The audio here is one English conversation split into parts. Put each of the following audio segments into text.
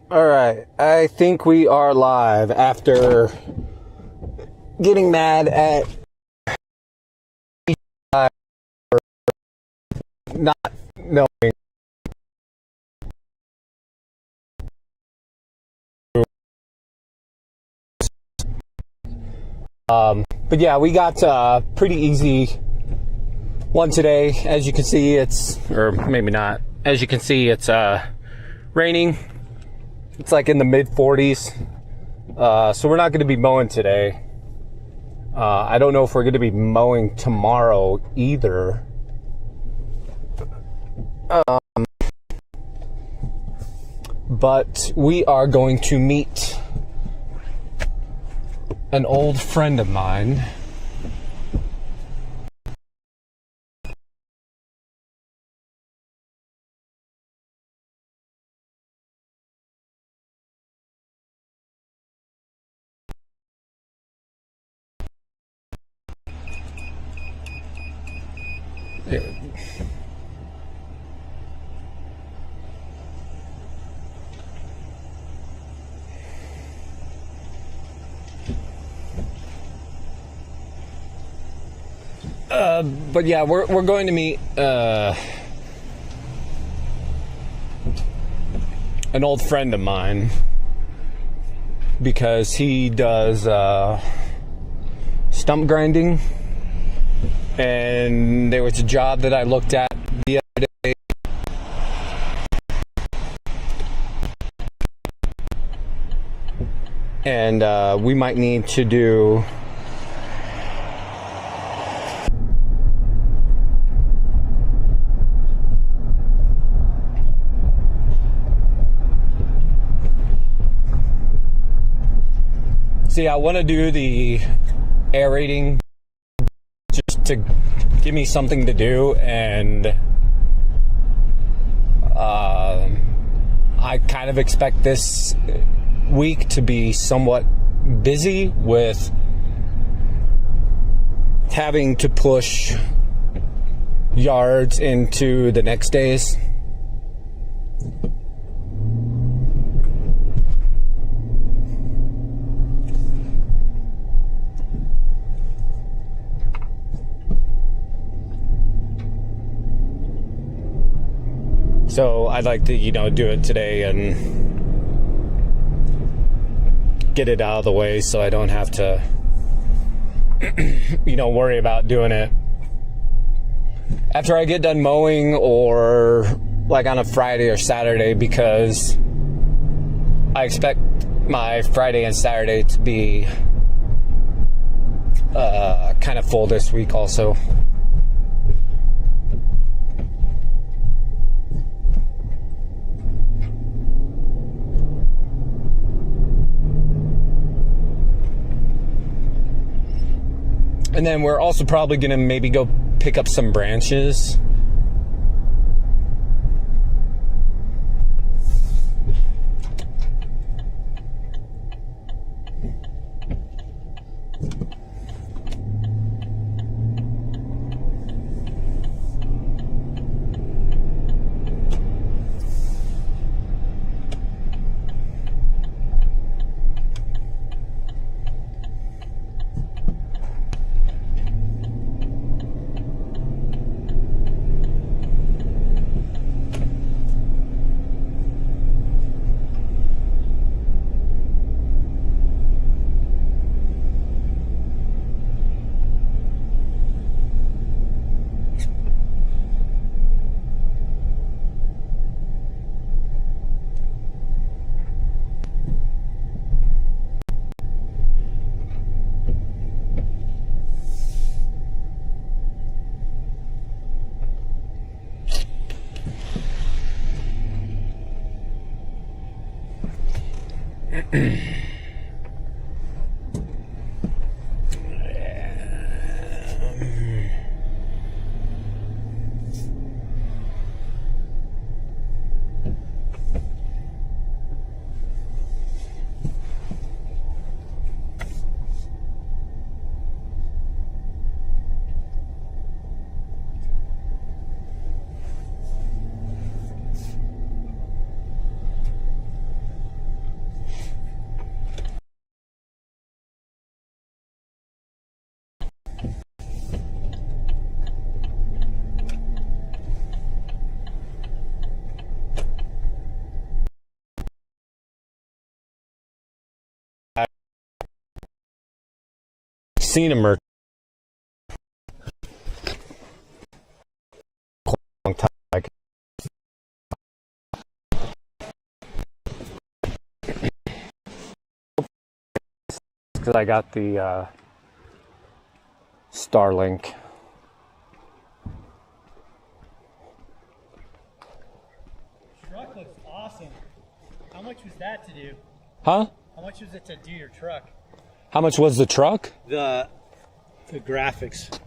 All right, I think we are live after getting mad at not knowing. But yeah, we got a pretty easy one today. As you can see, or maybe not. As you can see, it's raining. It's like in the mid 40s. So we're not going to be mowing today. I don't know if we're going to be mowing tomorrow either. But we are going to meet an old friend of mine. But yeah, we're going to meet an old friend of mine because he does stump grinding, and there was a job that I looked at the other day. And we might need to do I want to do the aerating just to give me something to do, and I kind of expect this week to be somewhat busy with having to push yards into the next days. So I'd like to, do it today and get it out of the way so I don't have to, worry about doing it after I get done mowing, or like on a Friday or Saturday, because I expect my Friday and Saturday to be kind of full this week also. And then we're also probably going to maybe go pick up some branches. seen a Merc. Long time, like, because I got the Starlink. Truck looks awesome. How much was that to do? Huh? How much was it to do your truck? How much was the truck? The graphics.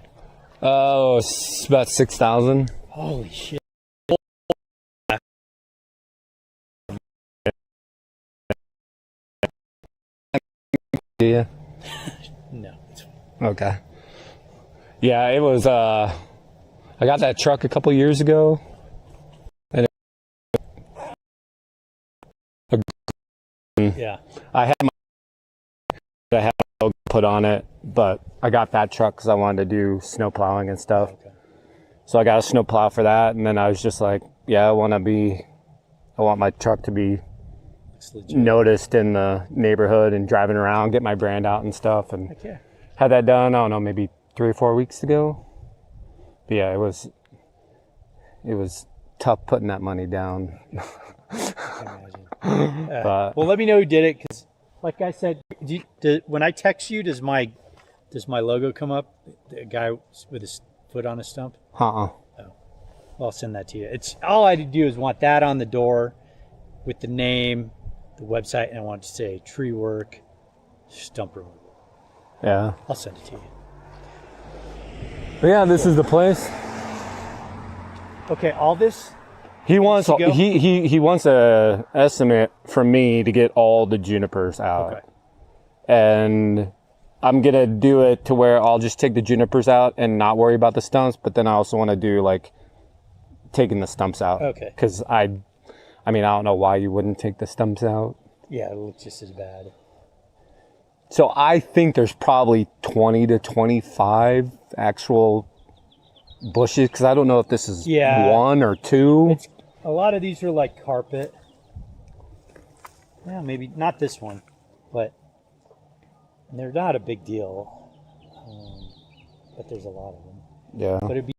Oh, it's about 6,000. Holy shit. Yeah. No, it's fine. Okay. Yeah, it was. I got that truck a couple years ago, and Yeah. I had a logo put on it, but I got that truck because I wanted to do snow plowing and stuff. Okay. So I got a snow plow for that, and then I was just like, yeah, I want my truck to be It's legit. noticed in the neighborhood and driving around, get my brand out and stuff, and Heck yeah. had that done. I don't know, maybe 3 or 4 weeks ago. But yeah, it was tough putting that money down. I can imagine. But Well, let me know who did it, because, like I said, when I text you, does my logo come up? The guy with his foot on a stump? Well, I'll send that to you. It's all I do is want that on the door with the name, the website, and I want to say tree work, stump removal. yeah. I'll send it to you. But yeah, this is the place. Okay, all this. He wants to go? he wants a estimate from me to get all the junipers out. Okay. And I'm gonna do it to where I'll just take the junipers out and not worry about the stumps, but then I also want to do like taking the stumps out. Okay. Because I mean, I don't know why you wouldn't take the stumps out. Yeah, it looks just as bad. So I think there's probably 20 to 25 actual bushes, because I don't know if this is Yeah. 1 or 2. A lot of these are like carpet. Yeah, maybe not this one, but they're not a big deal. But there's a lot of them. Yeah. But it'd be.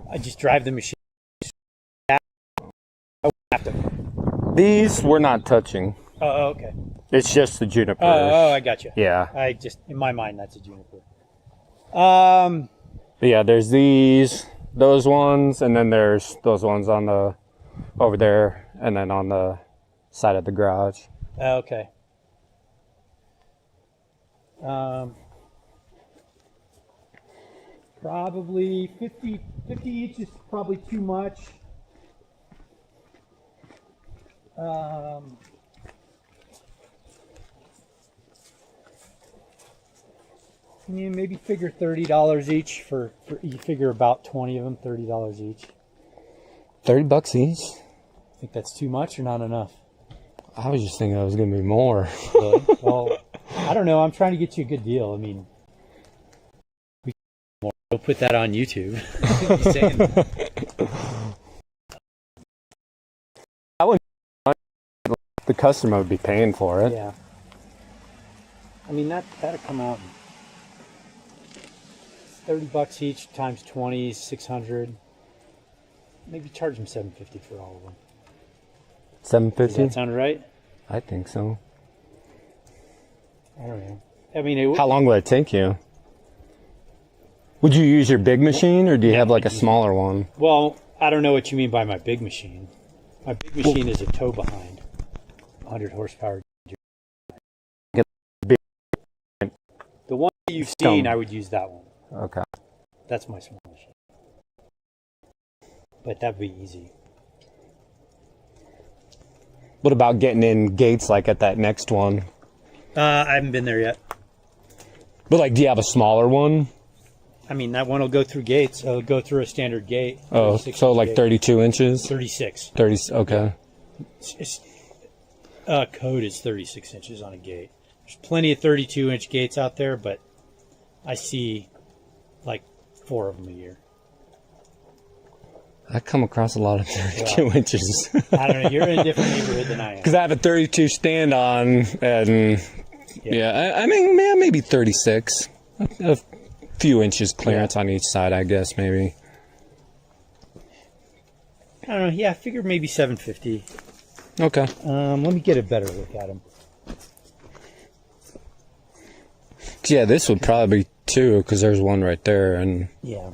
I just drive the machine. I have to. These we're not touching. Oh, okay. It's just the junipers. Oh, I got you. Yeah. I just, in my mind, that's a juniper. But yeah, there's those ones, and then there's those ones on the over there, and then on the side of the garage. Okay. Probably 50 each is probably too much. You maybe figure $30 each for you figure about 20 of them, $30 each. $30 each? Think that's too much or not enough? I was just thinking it was gonna be more. Really? Well, I don't know. I'm trying to get you a good deal. I mean, we'll put that on YouTube. I wouldn't. The customer would be paying for it. Yeah. I mean, that'd come out $30 each times 20, 600. Maybe charge them $750 for all of them. Does $750? that sound right? I think so. I don't know. I mean, How long would it take you? Would you use your big machine, or do you have like a smaller one? well, I don't know what you mean by my big machine. My big machine is a tow behind, 100 horsepower. Big. The one that you've seen, I would use that one. Okay. That's my small machine. But that'd be easy. What about getting in gates like at that next one? I haven't been there yet. But like, do you have a smaller one? I mean, that one will go through gates. It'll go through a standard gate. Oh, 36 so like gate. 32 inches? 36. 30, okay. It's, code is 36 inches on a gate. There's plenty of 32-inch gates out there, but I see like 4 of them a year. I come across a lot of 32 inches. I don't know. You're in a different neighborhood than I am. Because I have a 32 stand on, and I mean, man, maybe 36. A few inches clearance on each side, I guess, maybe. I don't know. Yeah, I figured maybe 750. Okay. Let me get a better look at them. Yeah, this would probably be 2, because there's one right there, and Yeah.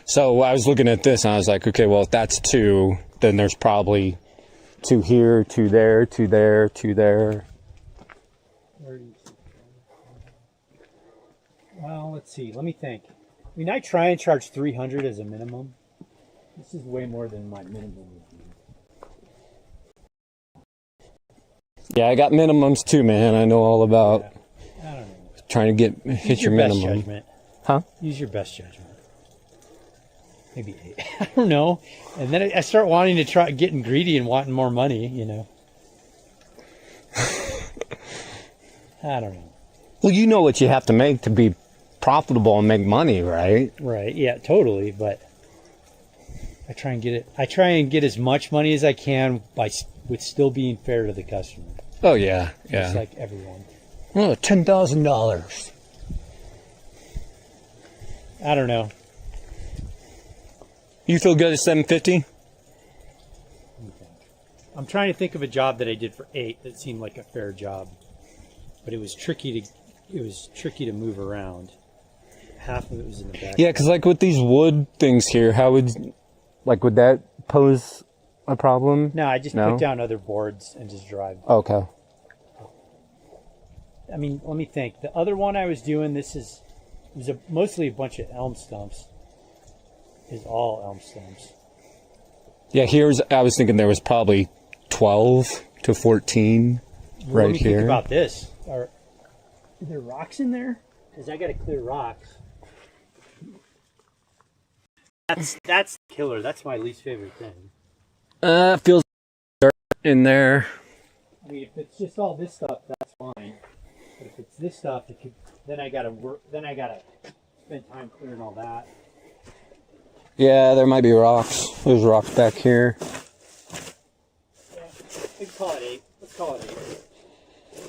so I was looking at this, and I was like, okay, well, if that's 2, then there's probably 2 here, 2 there, 2 there, 2 there. Well, let's see. Let me think. I mean, I try and charge 300 as a minimum. This is way more than my minimum would be. Yeah, I got minimums too, man. I know all about I don't know. trying to hit your best minimum. judgment. Huh? Use your best judgment. Maybe 8. I don't know. And then I start wanting to try getting greedy and wanting more money, you know. I don't know. Well, you know what you have to make to be profitable and make money, right? Right. Yeah, totally. But I try and get as much money as I can with still being fair to the customer. Oh, yeah. Yeah. Just like everyone. Oh, $10,000. I don't know. You feel good at 750? I'm trying to think of a job that I did for 8 that seemed like a fair job, but it was tricky to move around. Half of it was in the back. Yeah, because like with these wood things here, would that pose a problem? No, I just put down other boards and just drive. Okay. I mean, let me think. The other one I was doing, mostly a bunch of elm stumps. Is all elm stumps. Yeah, I was thinking there was probably 12 to 14 right Let me here. think about this. Are there rocks in there? Because I got to clear rocks. That's killer. That's my least favorite thing. Feels dirt in there. I mean, if it's just all this stuff, that's fine. But if it's this stuff, then I gotta work. Then I gotta spend time clearing all that. Yeah, there might be rocks. There's rocks back here. Yeah, we can call it 8. Let's call it 8.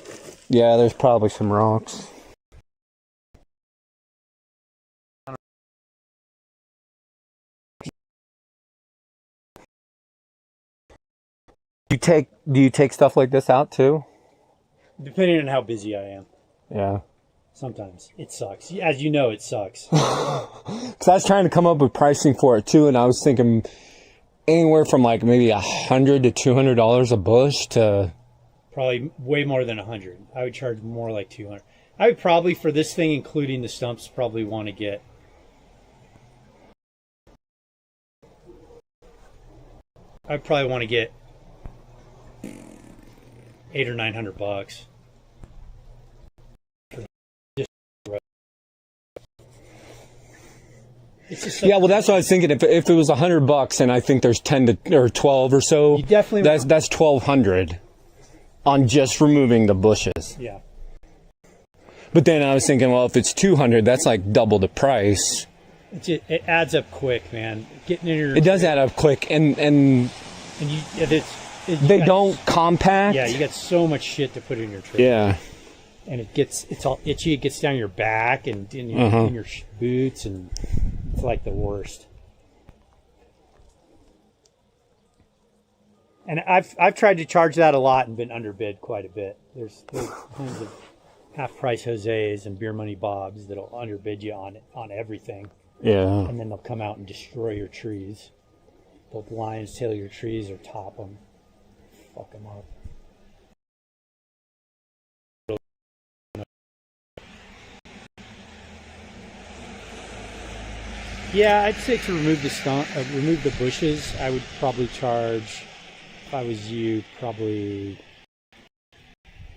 Yeah, there's probably some rocks. Do you take stuff like this out too? Depending on how busy I am. Yeah. Sometimes it sucks. As you know, it sucks. Because I was trying to come up with pricing for it too, and I was thinking anywhere from like maybe $100 to $200 a bush to Probably way more than 100. I would charge more like 200. I would probably, for this thing, including the stumps, probably want to get. I'd probably want to get $800 or $900. It's just yeah. Well, that's what I was thinking. If it was $100, and I think there's 10 to or 12 or so, You definitely that's 1,200 on just removing the bushes. yeah. But then I was thinking, well, if it's 200, that's like double the price. It adds up quick, man. Getting in your It does add up quick, and they don't compact. Yeah, you got so much shit to put in your trailer. Yeah. And it's all itchy. It gets down your back and in your boots, and it's like the worst. And I've tried to charge that a lot and been underbid quite a bit. There's tons of half price Jose's and beer money Bobs that'll underbid you on everything, Yeah. and then they'll come out and destroy your trees. They'll lion's tail your trees or top them, fuck them up. Yeah, I'd say to remove the bushes, I would probably charge, if I was you, probably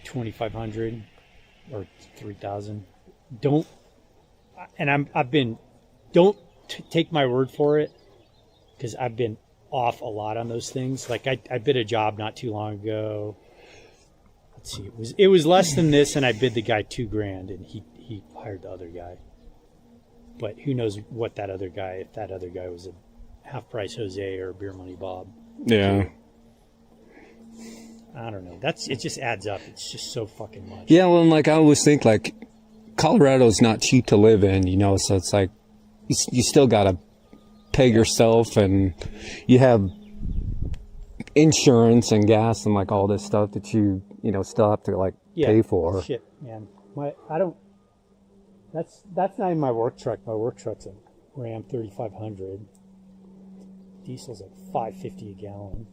$2,500 or $3,000. Don't take my word for it, because I've been off a lot on those things. Like I bid a job not too long ago. Let's see, it was less than this, and I bid the guy $2,000, and he hired the other guy. But who knows what that other guy, if that other guy Half Price Jose or Beer Money Bob. Yeah. I don't know. It just adds up. It's just so fucking much. Yeah, well, and like I always think, like Colorado's not cheap to live in, you know. So it's like you still gotta pay yourself, and you have insurance and gas and like all this stuff that you still have to like pay for. Shit, man. That's not even my work truck. My work truck's a Ram 3500. Diesel's like $5.50 a gallon.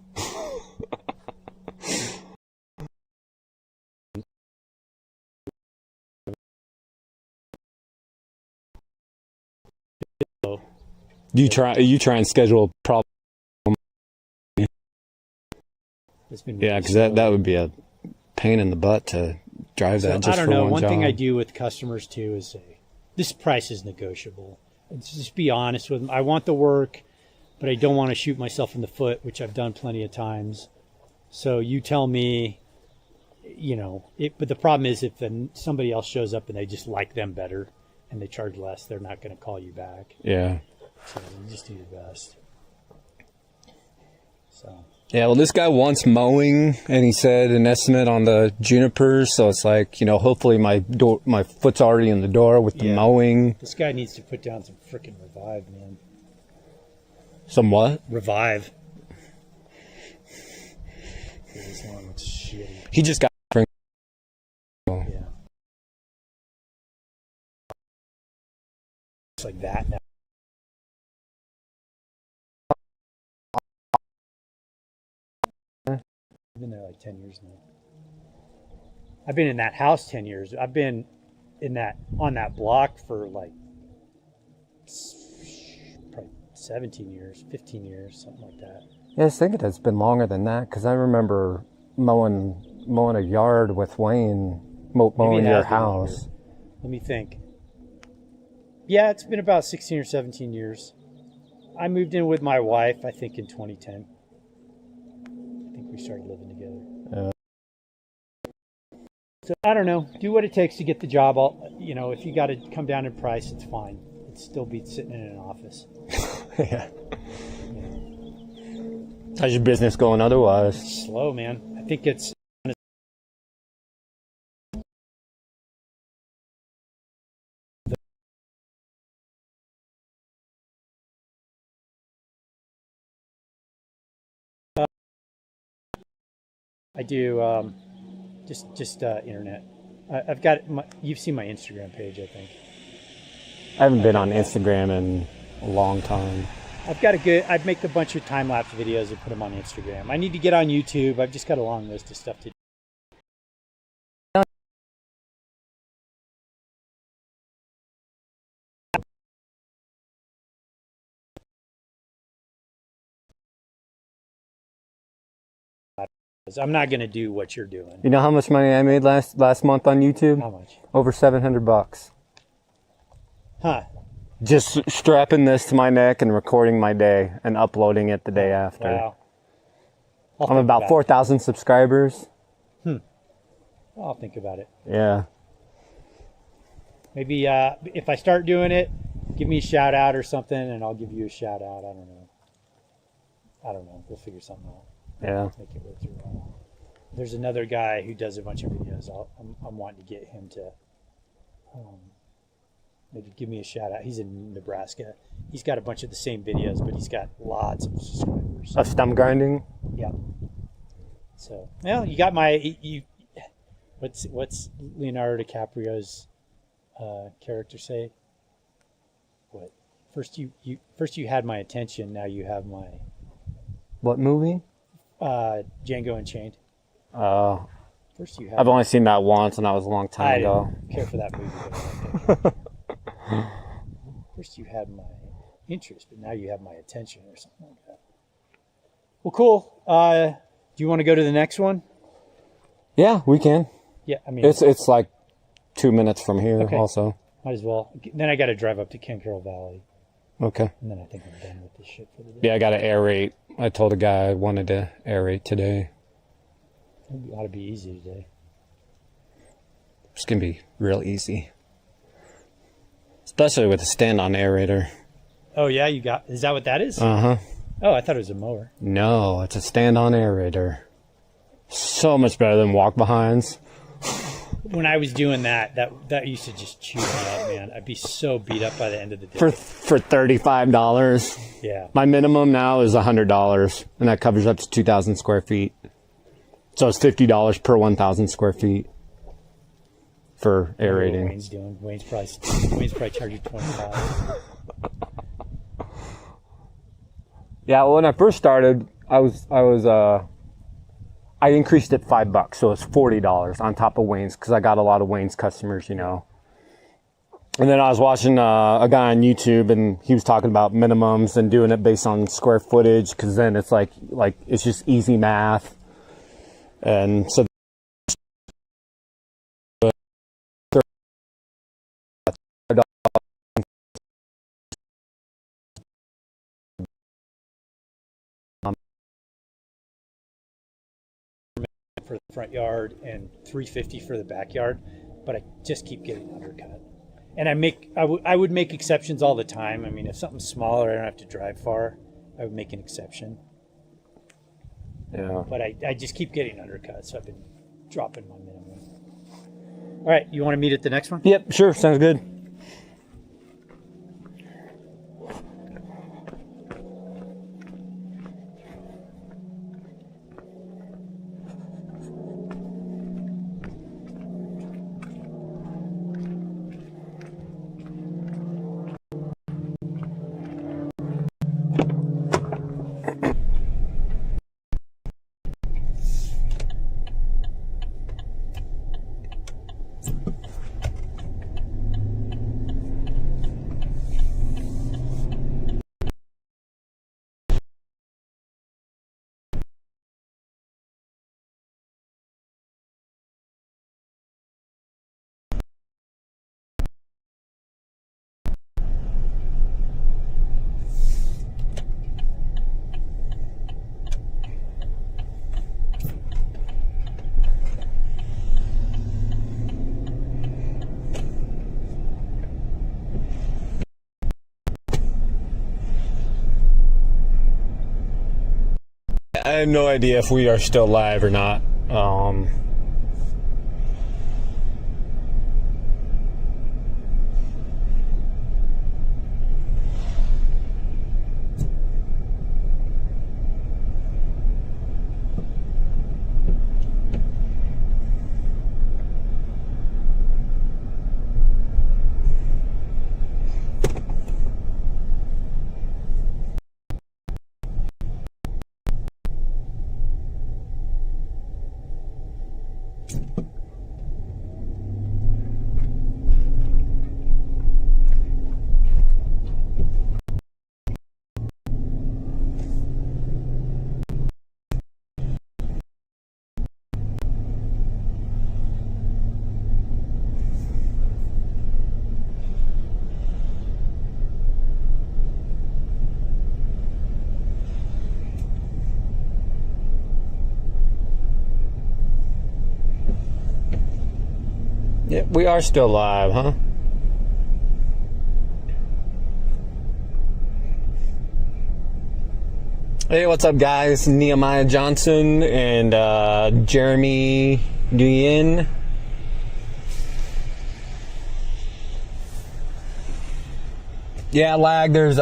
You try and schedule problem. It's been Yeah, because that would be a pain in the butt to drive that just I don't for know. one One job. thing I do with customers too is say, this price is negotiable. Just be honest with them. I want the work, but I don't want to shoot myself in the foot, which I've done plenty of times. So you tell me, but the problem is if then somebody else shows up and they just like them better and they charge less, they're not going to call you back. Yeah. So you just do your best. So. Yeah, well, this guy wants mowing, and he said an estimate on the junipers. So it's like, hopefully my foot's already in the door with the mowing. This guy needs to put down some freaking Revive, man. Some what? Revive. This one looks shitty. He just got. Yeah. It's like that now. I've been there like 10 years now. I've been in that house 10 years. I've been on that block for like probably 17 years, 15 years, something like that. Yeah, I was thinking it's been longer than that because I remember mowing a yard with Wayne, mowing your house. Let me think. Yeah, it's been about 16 or 17 years. I moved in with my wife, I think, in 2010. I think we started living together. So I don't know. Do what it takes to get the job. If you got to come down in price, it's fine. It still beats sitting in an office. Yeah. How's your business going otherwise? Slow, man. I think it's. I do just internet. I've got you've seen my Instagram page, I think. I haven't been on Instagram in a long time. I'd make a bunch of time-lapse videos and put them on Instagram. I need to get on YouTube. I've just got a long list of stuff to do. I'm not going to do what you're doing. You know how much money I made last month on YouTube? How much? Over $700. Huh. Just strapping this to my neck and recording my day and uploading it the day after. Wow. I'm about 4,000 subscribers. I'll think about it. Yeah. Maybe if I start doing it, give me a shout out or something, and I'll give you a shout out. I don't know. We'll figure something out. Yeah. Make it work through. There's another guy who does a bunch of videos. I'm wanting to get him to maybe give me a shout out. He's in Nebraska. He's got a bunch of the same videos, but he's got lots of subscribers. Of stump grinding? Yeah. So, well, you got what's Leonardo DiCaprio's character say? What? First you had my attention, now you have my What movie? Django Unchained. First you had I've only seen that once, and that was a long time I ago. didn't care for that movie. But first you had my interest, but now you have my attention or something like that. Well, cool. Do you want to go to the next one? Yeah, we can. Yeah, I mean It's like 2 minutes from here. Okay. Also. might as well. Then I got to drive up to Ken Carroll Valley, Okay. and then I think I'm done with this shit for the day. Yeah, I got to aerate. I told a guy I wanted to aerate today. It ought to be easy today. It's gonna be real easy, especially with a stand-on aerator. Oh yeah, is that what that is? Uh huh. Oh, I thought it was a mower. No, it's a stand-on aerator. So much better than walk-behinds. When I was doing that used to just chew me up, man. I'd be so beat up by the end of the day. For $35. Yeah. My minimum now is $100, and that covers up to 2,000 square feet. So it's $50 per 1,000 square feet for aerating. What Wayne's doing. Wayne's probably charging $25. Yeah, well, when I first started, I increased it $5, so it's $40 on top of Wayne's because I got a lot of Wayne's customers, you know. And then I was watching a guy on YouTube, and he was talking about minimums and doing it based on square footage because then it's like it's just easy math. And so for the front yard and $350 for the backyard, but I just keep getting undercut. And I would make exceptions all the time. I mean, if something's smaller, I don't have to drive far, I would make an exception. yeah. But I just keep getting undercut, so I've been dropping my minimum. All right, you want to meet at the next one? Yep, sure, sounds good. I have no idea if we are still live or not. Yeah, we are still live, huh? Hey, what's up, guys? Nehemiah Johnson and Jeremy Nguyen. Yeah, lag. There's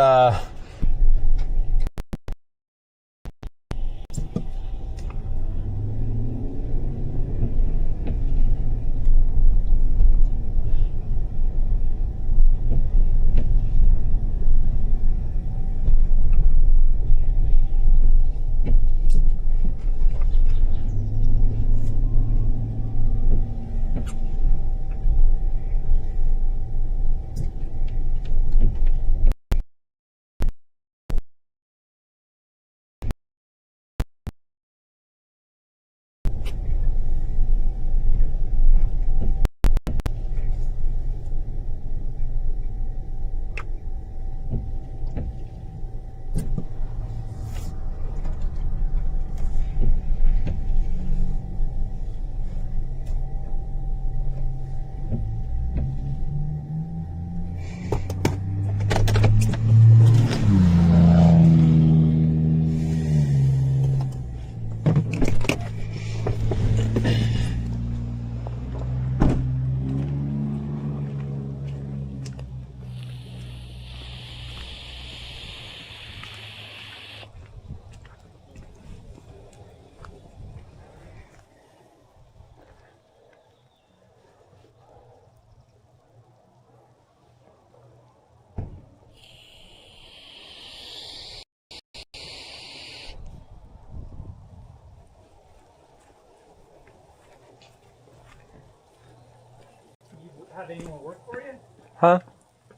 have anyone work for you? Huh? Do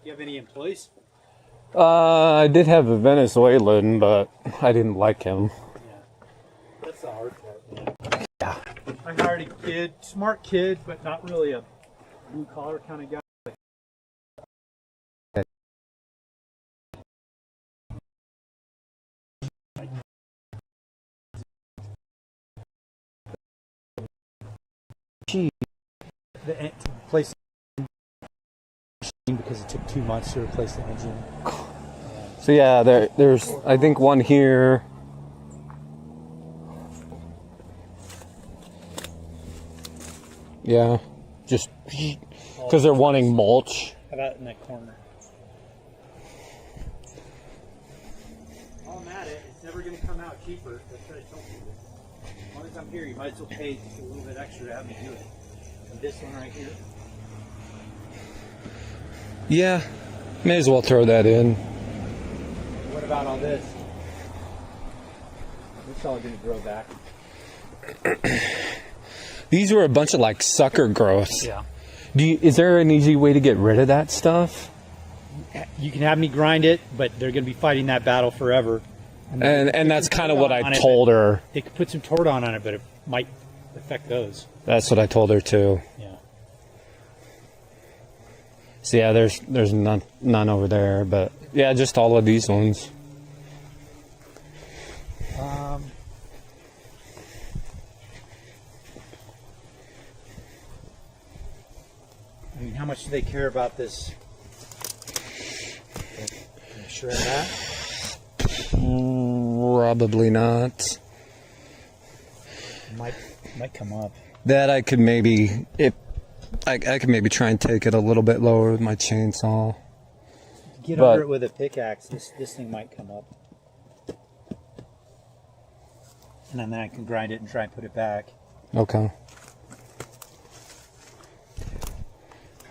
you have any employees? I did have a Venezuelan, but I didn't like him. Yeah. That's the hard part, man. Yeah. I hired a kid, smart kid, but not really a blue collar kind of guy. The replace the engine because it took 2 months to replace the engine. So yeah, there's I think one here. Yeah, just because they're wanting mulch. How about in that corner? While I'm at it, it's never going to come out cheaper. That's what I told you. As long as I'm here, you might as well pay just a little bit extra to have me do it. And this one right here. Yeah, may as well throw that in. What about all this? It's all going to grow back. These were a bunch of like sucker growths. Yeah. Is there an easy way to get rid of that stuff? You can have me grind it, but they're going to be fighting that battle forever. And that's kind of what I told her. They could put some Tordon on it, but it might affect those. That's what I told her too. Yeah. So yeah, there's none over there, but yeah, just all of these ones. I mean, how much do they care about this? Can you shred that? Probably not. Might come up. That I could maybe I could maybe try and take it a little bit lower with my chainsaw. Get under it with a pickaxe. This thing might come up. And then I can grind it and try and put it back. Okay.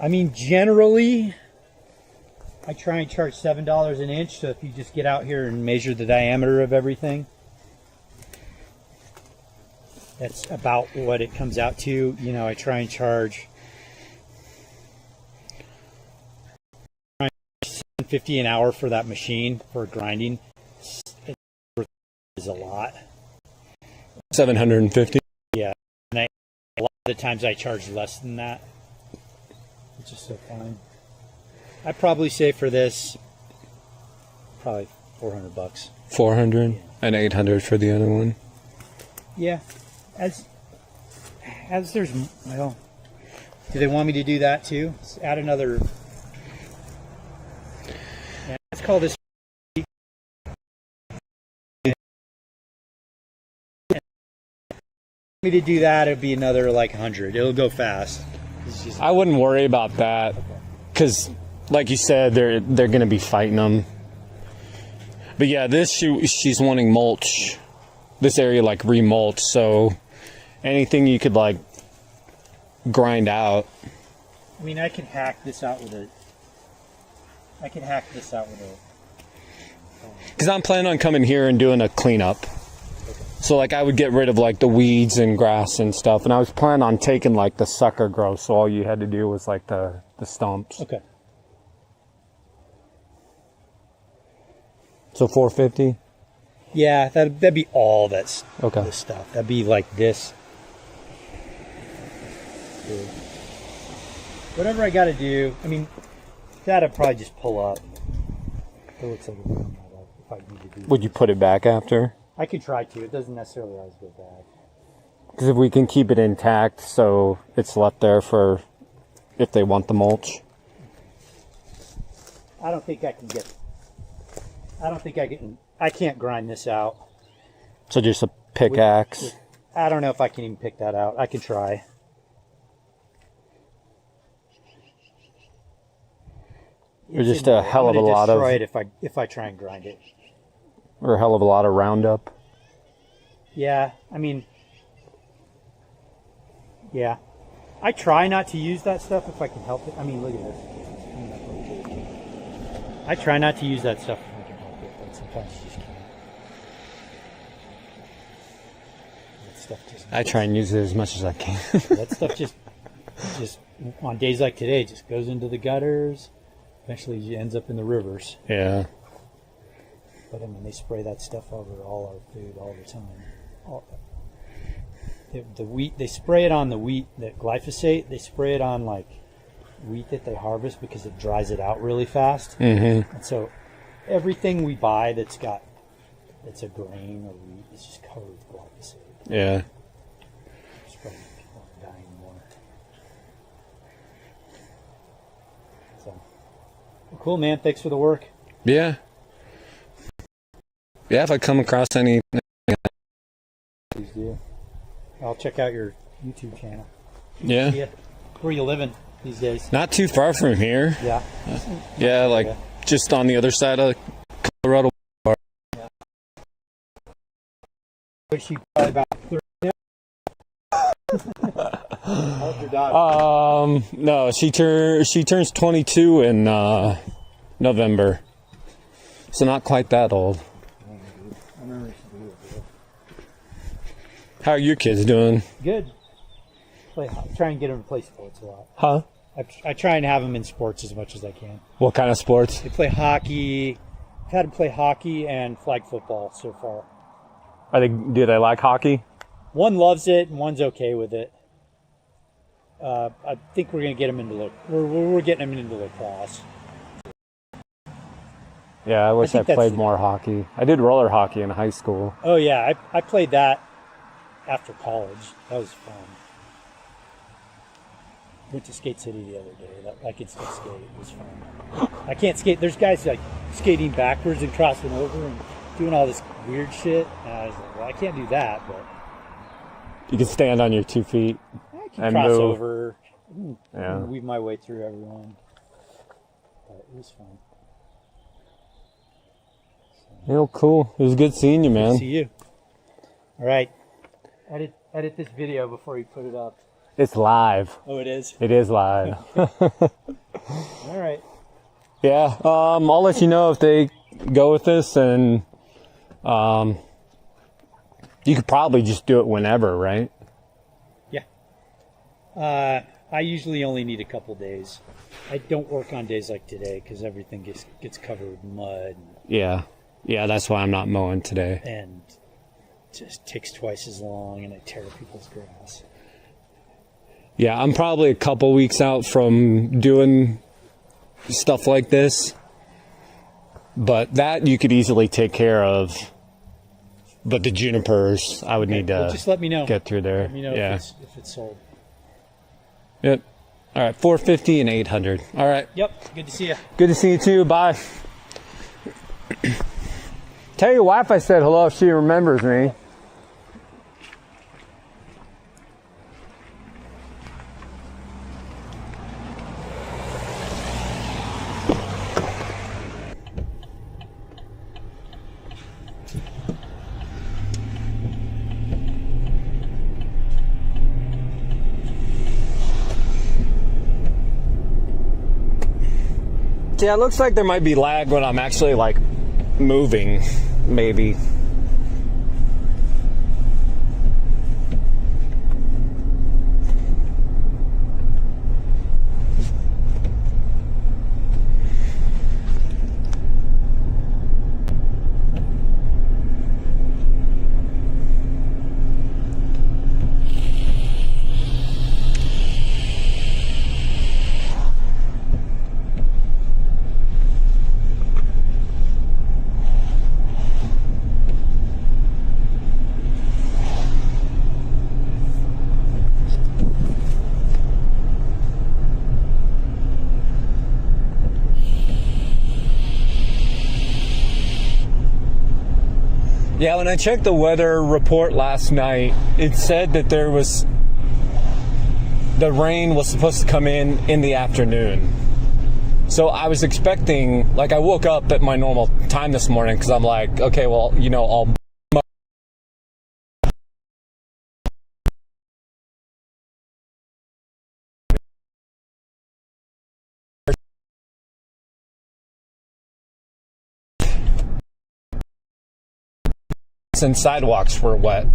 I mean, generally, I try and charge $7 an inch. So if you just get out here and measure the diameter of everything, that's about what it comes out to. You know, I try and charge $7.50 an hour for that machine for grinding. It is a lot. 750. Yeah, and a lot of the times I charge less than that. It's just so fine. I'd probably say for this, probably $400. 400 and 800 for the other one. Yeah, as there's, well, do they want me to do that too? Let's add another. Yeah, let's call this. Me to do that, it'd be another like 100. It'll go fast. I wouldn't worry about that because, like you said, they're going to be fighting them. But yeah, this she's wanting mulch. This area like remulch, so anything you could like grind out. I mean, I can hack this out with a. Because I'm planning on coming here and doing a cleanup. So like I would get rid of like the weeds and grass and stuff, and I was planning on taking like the sucker growth, so all you had to do was like the stumps. Okay. So 450. Yeah, that'd be all that's Okay. this stuff. That'd be like this. Whatever I got to do. I mean, that'd probably just pull up. It looks like it would come out if I need to do. Would you put it back after? I could try to. It doesn't necessarily always go bad. Because if we can keep it intact, so it's left there for if they want the mulch. I don't think I can get. I can't grind this out. So just a pickaxe. I don't know if I can even pick that out. I can try. Or just a hell of a lot of. Destroy it if I try and grind it. Or a hell of a lot of Roundup. Yeah, I mean, yeah. I try not to use that stuff if I can help it. I mean, look at this. I try not to use that stuff if I can help it, but sometimes you just can't. That stuff just. I try and use it as much as I can. That stuff just just on days like today, it just goes into the gutters. Eventually, it ends up in the rivers. Yeah. But I mean, they spray that stuff over all our food all the time. The wheat, they spray it on the wheat, that glyphosate. They spray it on like wheat that they harvest because it dries it out really fast. Mm-hmm. And so everything we buy that's a grain or wheat is just covered with glyphosate. Yeah. Spraying people are dying more. So, well, cool, man. Thanks for the work. Yeah. Yeah, if I come across any... Please do. I'll check out your YouTube channel. Yeah. Where you living these days? Not too far from here. Yeah. Yeah, like just on the other side of Colorado. But she probably about 30 now. How's your dog? No, she turns 22 in November. So not quite that old. How are your kids doing? Good. Try and get them to play sports a lot. Huh? I try and have them in sports as much as I can. What kind of sports? They play hockey. I've had them play hockey and flag football so far. Do they like hockey? One loves it and one's okay with it. I think we're gonna get them into we're getting them into lacrosse. Yeah, I wish I think played more hockey. I did roller hockey in high school. Oh yeah, I played that after college. That was fun. Went to Skate City the other day. I could still skate. It was fun. I can't skate. There's guys like skating backwards and crossing over and doing all this weird shit. And I was like, well, I can't do that, but You can stand on your 2 feet. I can And cross move. over. Yeah. And weave my way through everyone. But it was fun. Cool. It was good seeing you, man. See you. All right. Edit this video before you put it up. It's live. Oh, it is? It is live. All right. Yeah. I'll let you know if they go with this, and you could probably just do it whenever, right? Yeah. I usually only need a couple days. I don't work on days like today because everything gets covered with mud. Yeah. Yeah, that's why I'm not mowing today. And just takes twice as long, and I tear people's grass. Yeah, I'm probably a couple weeks out from doing stuff like this. But that you could easily take care of. But the junipers, I would need to Well, just let me know. get through there. Let me know Yeah. if it's sold. Yep. All right, 450 and 800. All right. Yep. Good to see you. Good to see you too. Bye. Tell your wife I said hello if she remembers me. Yeah, it looks like there might be lag when I'm actually like moving, maybe. Yeah, when I checked the weather report last night, it said that the rain was supposed to come in the afternoon. So I was expecting, like, I woke up at my normal time this morning because I'm like, okay, well, I'll and sidewalks were wet.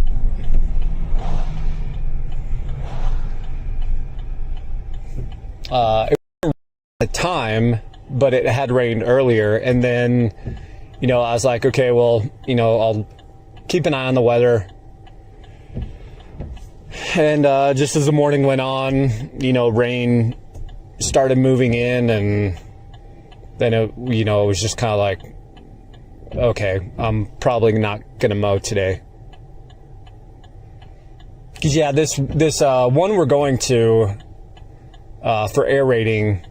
It was at the time, but it had rained earlier. And then, I was like, okay, well, I'll keep an eye on the weather. And just as the morning went on, rain started moving in, and then it was just kind of like, okay, I'm probably not gonna mow today. Because yeah, this one we're going to for aerating,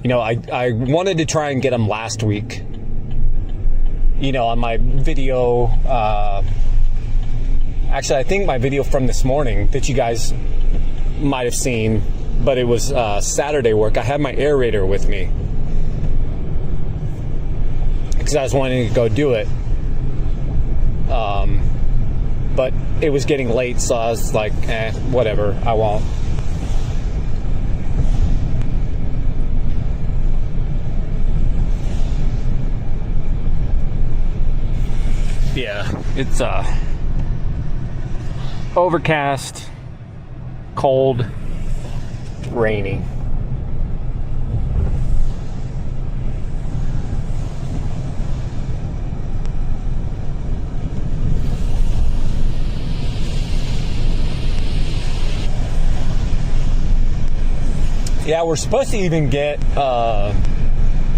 I wanted to try and get them last week. On my video, actually I think my video from this morning that you guys might have seen, but it was Saturday work. I had my aerator with me because I was wanting to go do it. But it was getting late, so I was like, whatever, I won't. Yeah, it's overcast, cold, rainy. Yeah, we're supposed to even get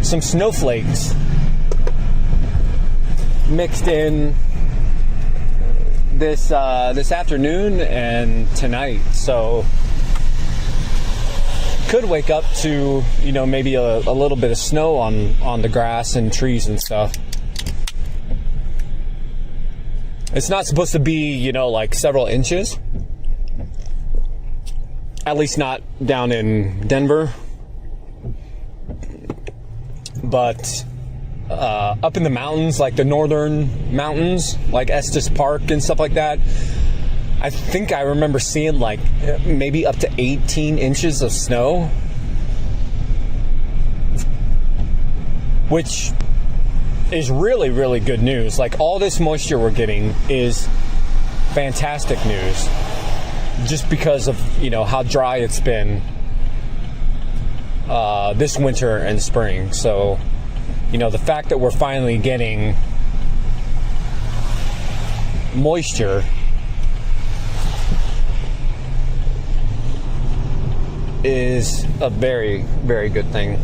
some snowflakes mixed in this afternoon and tonight, so could wake up to maybe a little bit of snow on the grass and trees and stuff. It's not supposed to be like several inches, at least not down in Denver, but up in the mountains, like the northern mountains, like Estes Park and stuff like that, I think I remember seeing like maybe up to 18 inches of snow, which is really, really good news. Like, all this moisture we're getting is fantastic news, just because of how dry it's been this winter and spring. So the fact that we're finally getting moisture is a very, very good thing.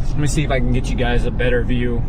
Let me see if I can get you guys a better view.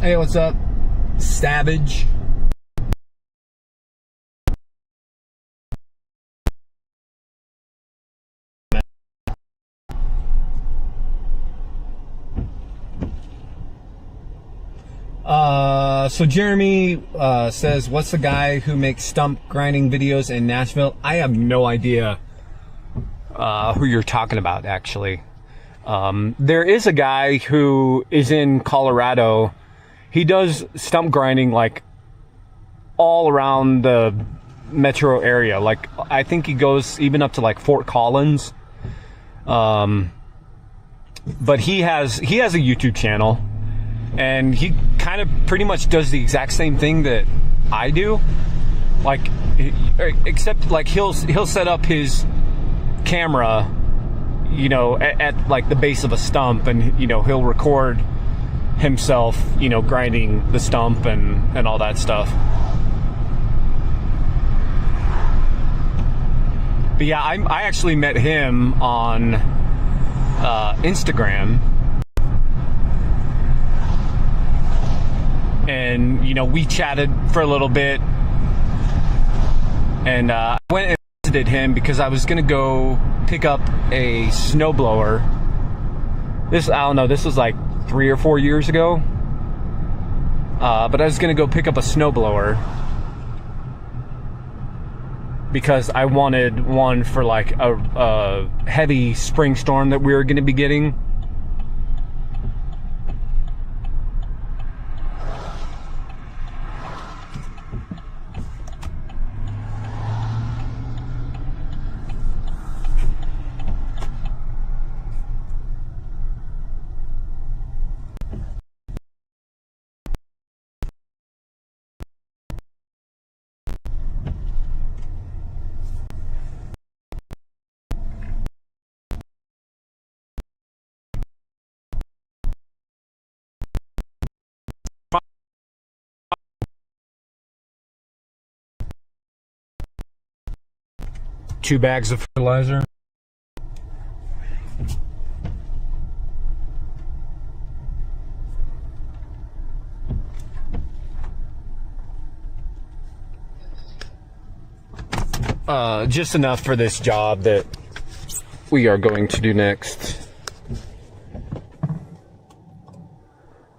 Hey, what's up, Savage? So Jeremy says, what's the guy who makes stump grinding videos in Nashville? I have no idea who you're talking about, actually. There is a guy who is in Colorado. He does stump grinding like all around the metro area. Like, I think he goes even up to like Fort Collins. But he has a YouTube channel, and he kind of pretty much does the exact same thing that I do. Like, except like he'll set up his camera, you know, at like the base of a stump, and you know, he'll record himself, you know, grinding the stump and all that stuff. But yeah, I actually met him on Instagram, and you know, we chatted for a little bit, and I went and visited him because I was gonna go pick up a snowblower. I don't know, this was like 3 or 4 years ago, but I was gonna go pick up a snowblower because I wanted one for like a heavy spring storm that we were gonna be getting. Two bags of fertilizer. Just enough for this job that we are going to do next.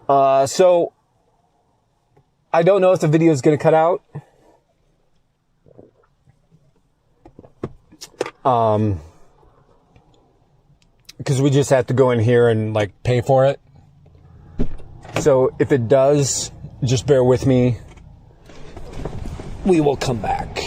So I don't know if the video is going to cut out. Because we just have to go in here and like pay for it. So if it does, just bear with me. We will come back.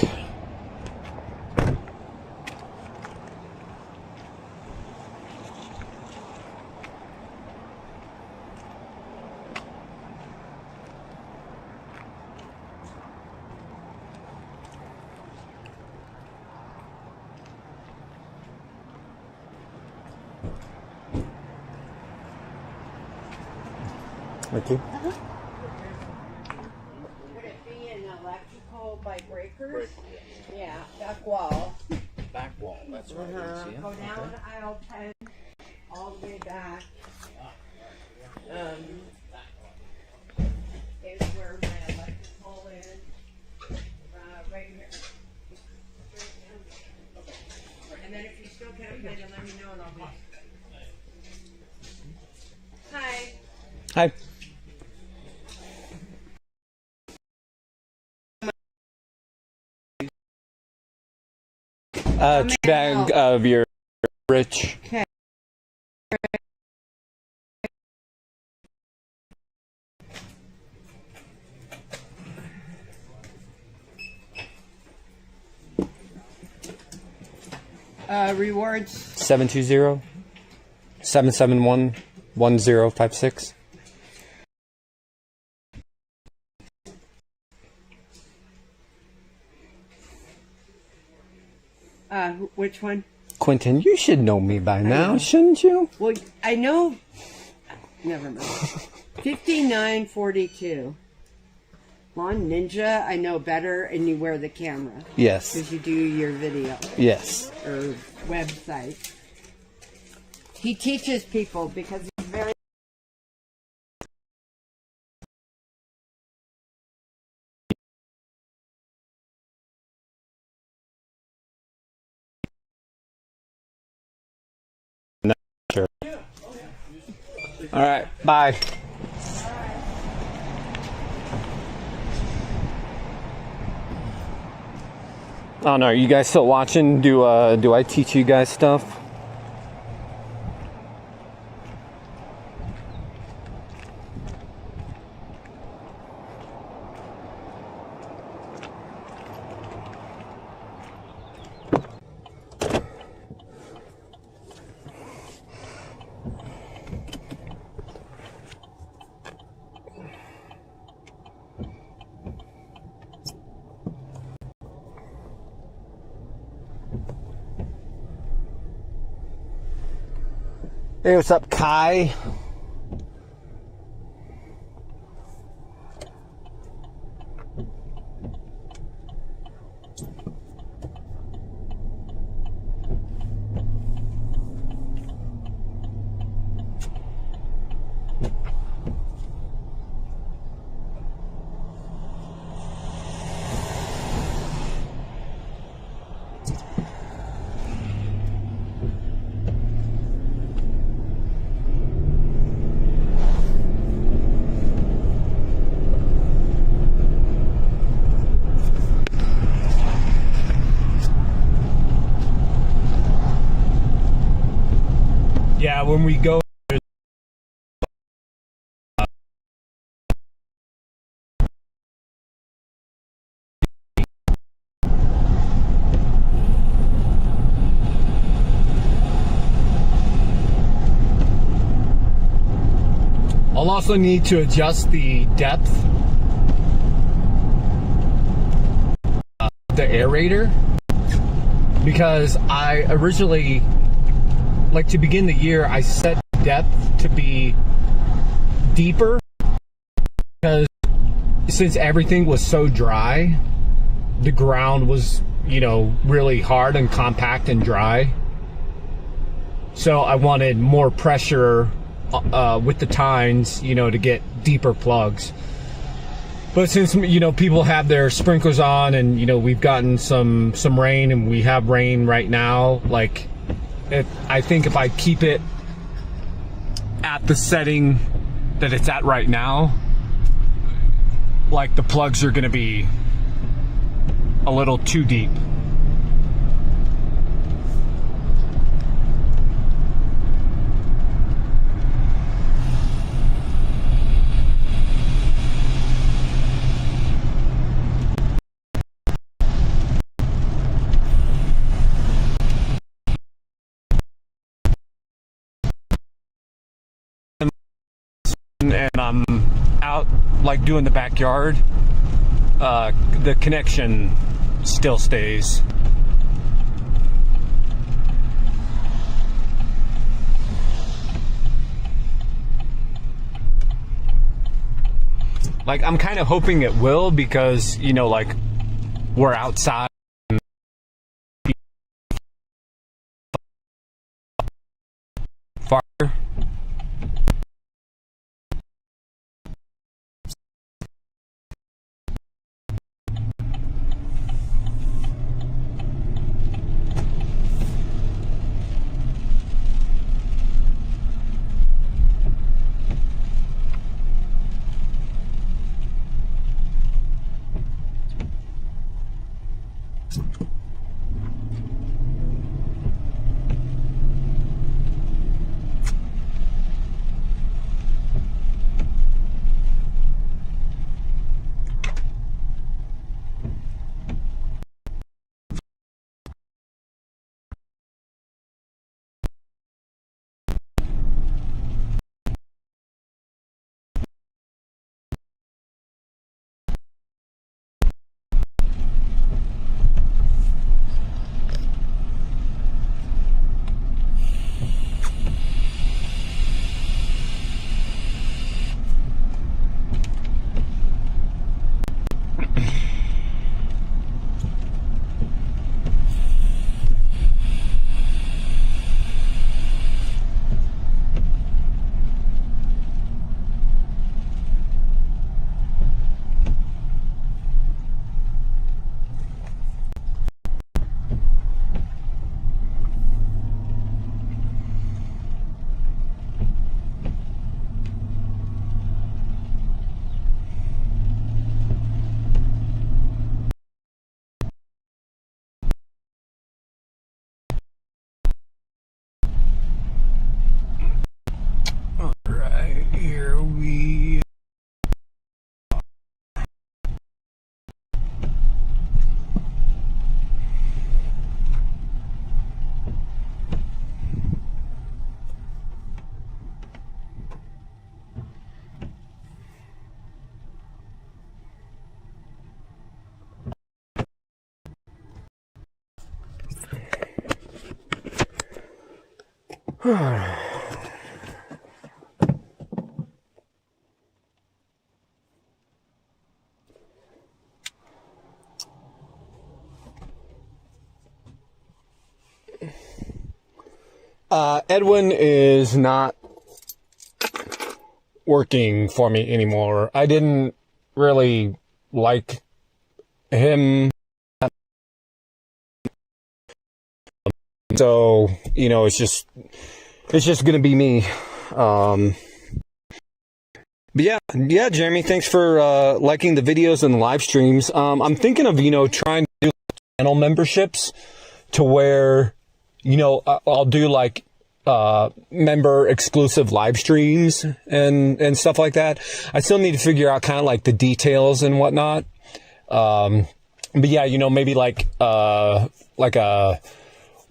Okay. Would it be an electrical by breakers? Yeah, back wall. Back wall, that's right. Yeah. Go down aisle 10, all the way back. Is where my electrical is. Right here. And then if you still can't find it, let me know and I'll call. Hi. Hi. Bag of your rich. Okay. Rewards. 720-771-1056. Which one? Quentin, you should know me by now, shouldn't you? Well, I know. Never mind. 5942. Lawn Ninja, I know better, and you wear the camera. Yes. Because you do your video Yes. or website. He teaches people because he's very. Sure. All right. Bye. Oh no, are you guys still watching? Do I teach you guys stuff? Hey, what's up, Kai? Yeah, when we go. I'll also need to adjust the depth of the aerator, because I originally, like, to begin the year, I set depth to be deeper, because since everything was so dry, the ground was, you know, really hard and compact and dry. So I wanted more pressure with the tines, you know, to get deeper plugs. But since, you know, people have their sprinklers on, and, you know, we've gotten some rain, and we have rain right now, like, I think if I keep it at the setting that it's at right now, like, the plugs are gonna be a little too deep. And I'm out, like, doing the backyard, the connection still stays. Like, I'm kind of hoping it will, because, you know, like, we're outside. Far. Right here we Edwin is not working for me anymore. I didn't really like him. So, you know, it's just gonna be me. But yeah, Jeremy, thanks for liking the videos and the live streams. I'm thinking of, you know, trying to do channel memberships to where, you know, I'll do like member exclusive live streams and stuff like that. I still need to figure out kind of like the details and whatnot. But yeah, you know, maybe like a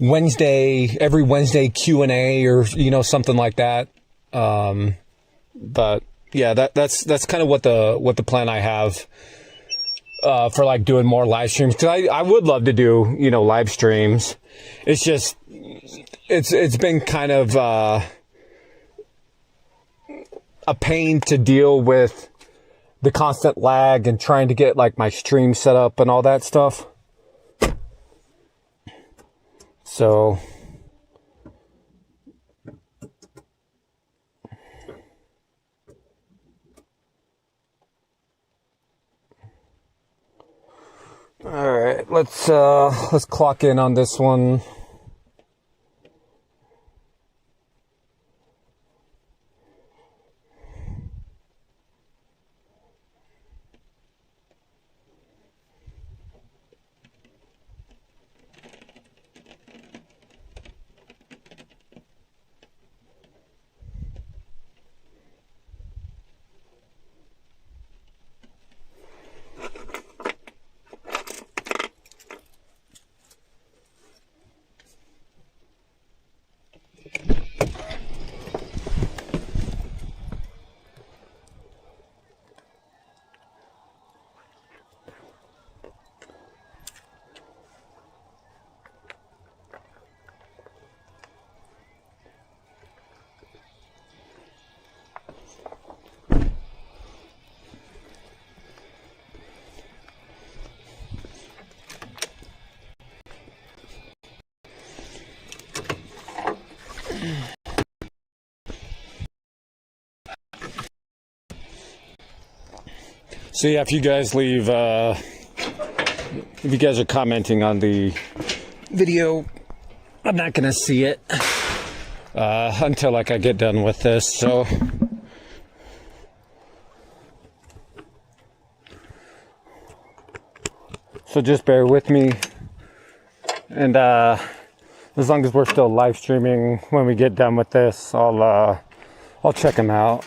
every Wednesday Q&A or, you know, something like that. But yeah, that's kind of what the plan I have for like doing more live streams, because I would love to do, you know, live streams. It's just it's been kind of a pain to deal with the constant lag and trying to get like my stream set up and all that stuff. So all right, let's clock in on this one. So yeah, if you guys leave, if you guys are commenting on the video, I'm not gonna see it until like I get done with this. So just bear with me, and as long as we're still live streaming when we get done with this, I'll check them out.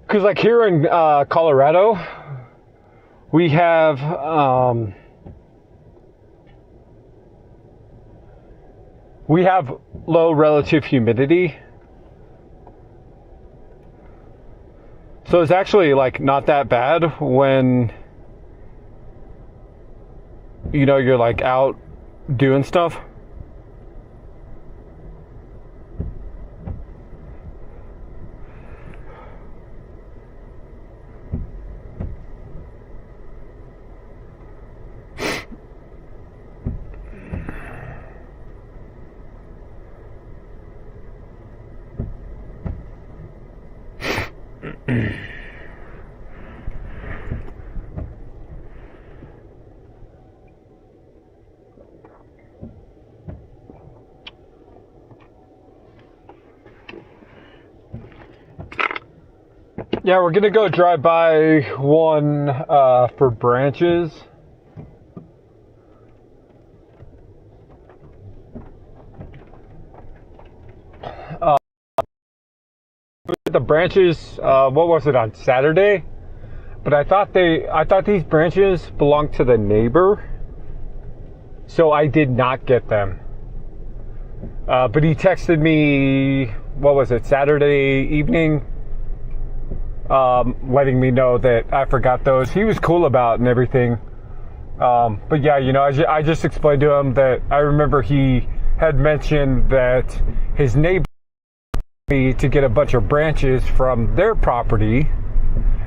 Because like here in Colorado, we have low relative humidity. So it's actually like not that bad when, you know, you're like out doing stuff. Yeah, we're gonna go drive by one for branches. The branches, what was it, on Saturday? But I thought these branches belonged to the neighbor, so I did not get them. But he texted me, what was it, Saturday evening, letting me know that I forgot those. He was cool about it and everything. But yeah, you know, I just explained to him that I remember he had mentioned that his neighbor me to get a bunch of branches from their property.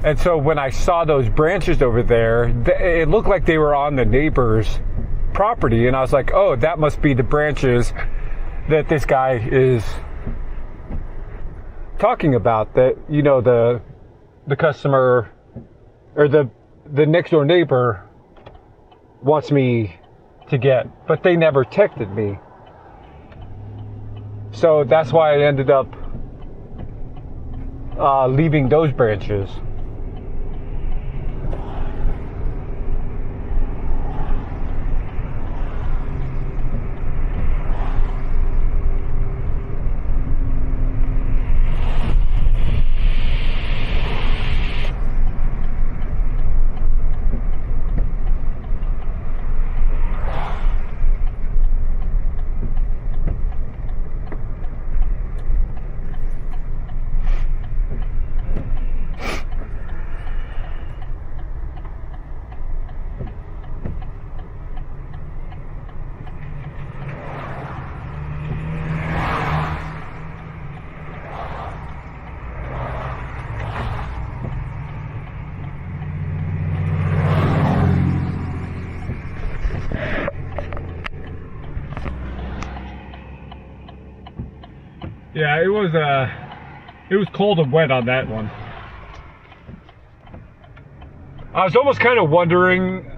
And so when I saw those branches over there, it looked like they were on the neighbor's property. And I was like, oh, that must be the branches that this guy is talking about, that, you know, the customer or the next door neighbor wants me to get, but they never texted me. So that's why I ended up leaving those branches. Yeah, it was cold and wet on that one. I was almost kind of wondering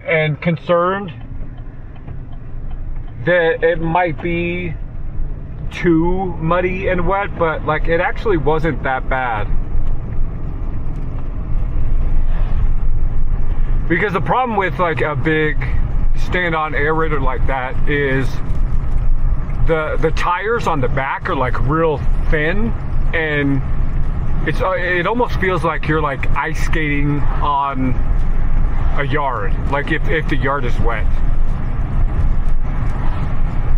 and concerned that it might be too muddy and wet, but like it actually wasn't that bad. Because the problem with like a big stand-on aerator like that is the tires on the back are like real thin, and it almost feels like you're like ice skating on a yard, like if the yard is wet.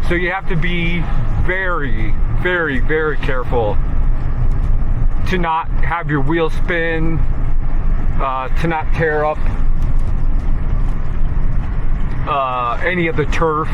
So you have to be very, very, very careful to not have your wheels spin, to not tear up any of the turf.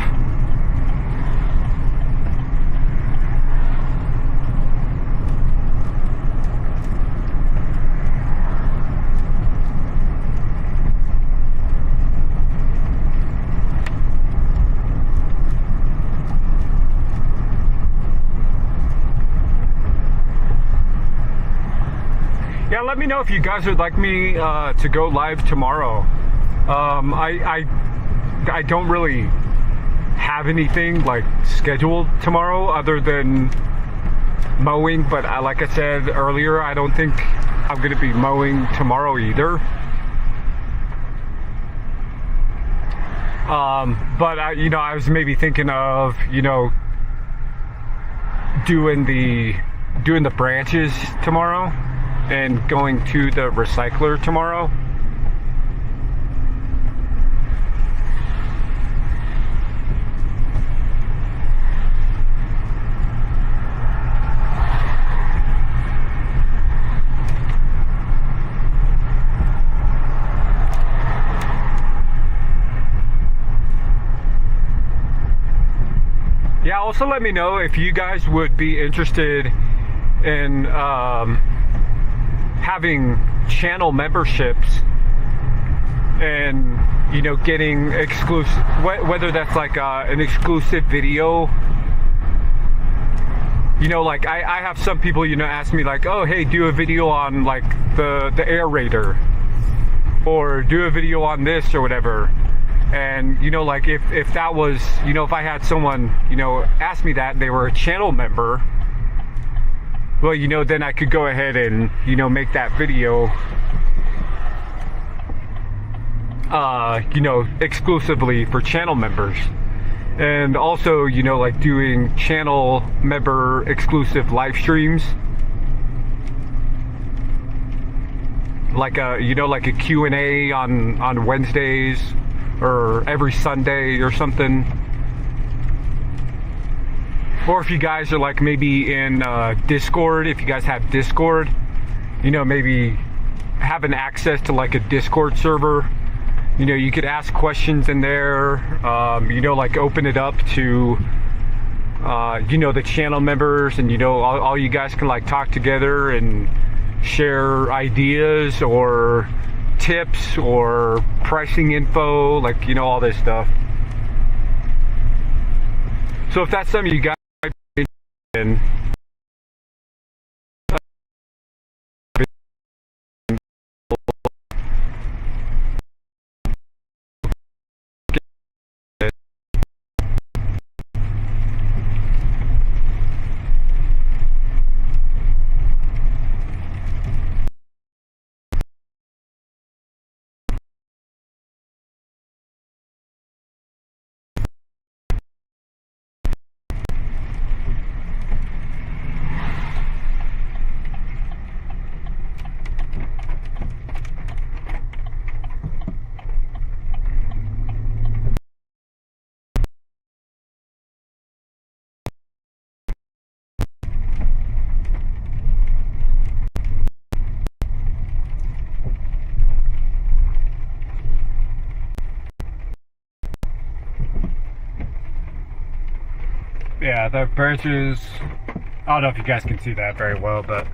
Yeah, let me know if you guys would like me to go live tomorrow. I don't really have anything like scheduled tomorrow other than mowing, but like I said earlier, I don't think I'm going to be mowing tomorrow either. But I was maybe thinking of, doing the branches tomorrow and going to the recycler tomorrow. Yeah, also let me know if you guys would be interested in having channel memberships and getting exclusive, whether that's like an exclusive video. Like I have some people ask me like, oh hey, do a video on like the aerator, or do a video on this or whatever. And like if that was, if I had someone ask me that and they were a channel member, well, you know, then I could go ahead and, you know, make that video, you know, exclusively for channel members. And also, you know, like doing channel member exclusive live streams. Like a, you know, like a Q&A on Wednesdays or every Sunday or something. Or if you guys are like maybe in Discord, if you guys have Discord, you know, maybe having access to like a Discord server, you know, you could ask questions in there, you know, like open it up to, you know, the channel members, and, you know, all you guys can like talk together and share ideas or tips or pricing info, like, you know, all this stuff. So if that's something you guys might be interested in, yeah, the branches, I don't know if you guys can see that very well, but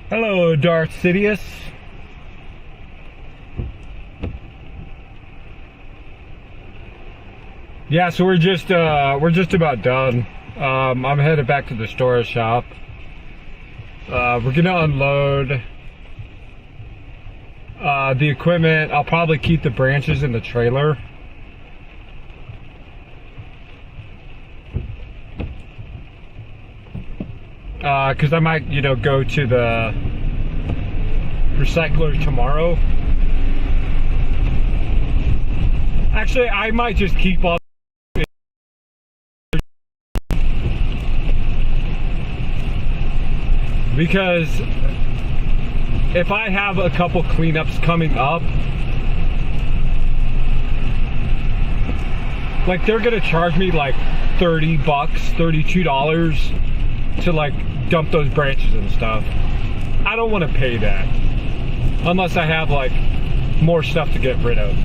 Hello, Darth Sidious. Yeah, so we're just about done. I'm headed back to the storage shop. We're gonna unload the equipment. I'll probably keep the branches in the trailer. Because I might, go to the recycler tomorrow. Actually, I might just keep all. Because if I have a couple cleanups coming up, like they're gonna charge me like $30, $32 to like dump those branches and stuff. I don't want to pay that unless I have like more stuff to get rid of.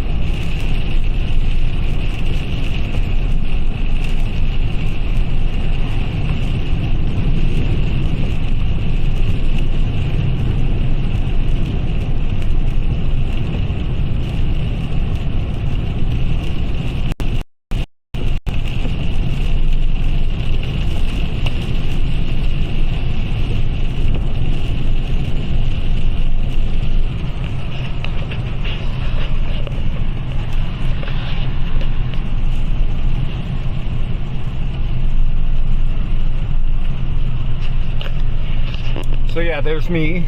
So yeah, there's me.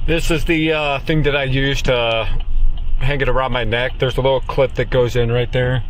This is the thing that I use to hang it around my neck. There's a little clip that goes in right there.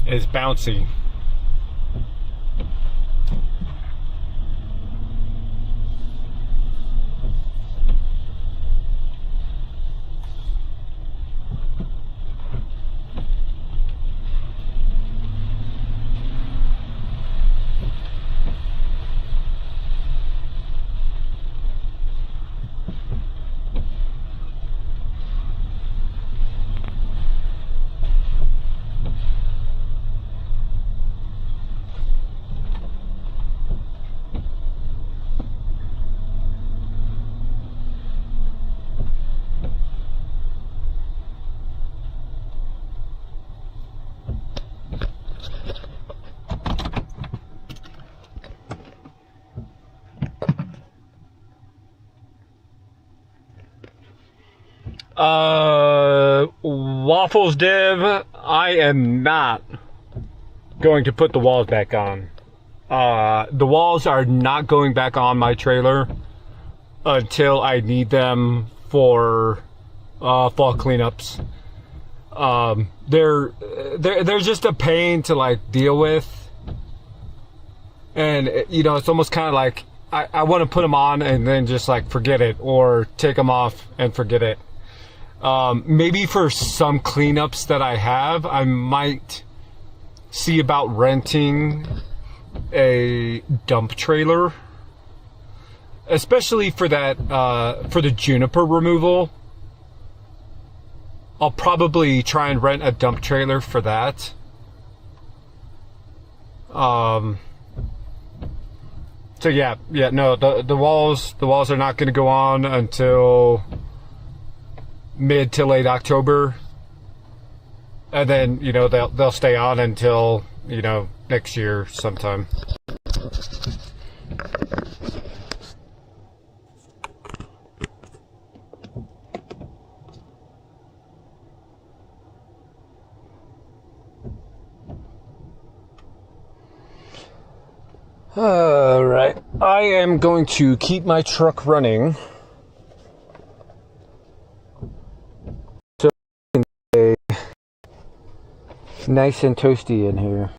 Is bouncy. Waffles Div, I am not going to put the walls back on. The walls are not going back on my trailer until I need them for fall cleanups. They're just a pain to like deal with, and it's almost kind of like I want to put them on and then just like forget it, or take them off and forget it. Maybe for some cleanups that I have, I might see about renting a dump trailer, especially for that, for the juniper removal. I'll probably try and rent a dump trailer for that. So yeah, no, the walls are not going to go on until mid to late October, and then, you know, they'll stay on until, you know, next year sometime. All right, I am going to keep my truck running so it can stay nice and toasty in here.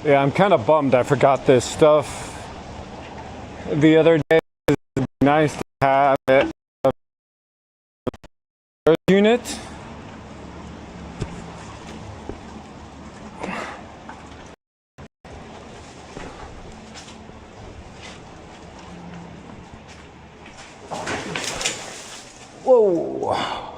Yeah, I'm kind of bummed I forgot this stuff the other day. It's nice to have it. Unit. Whoa.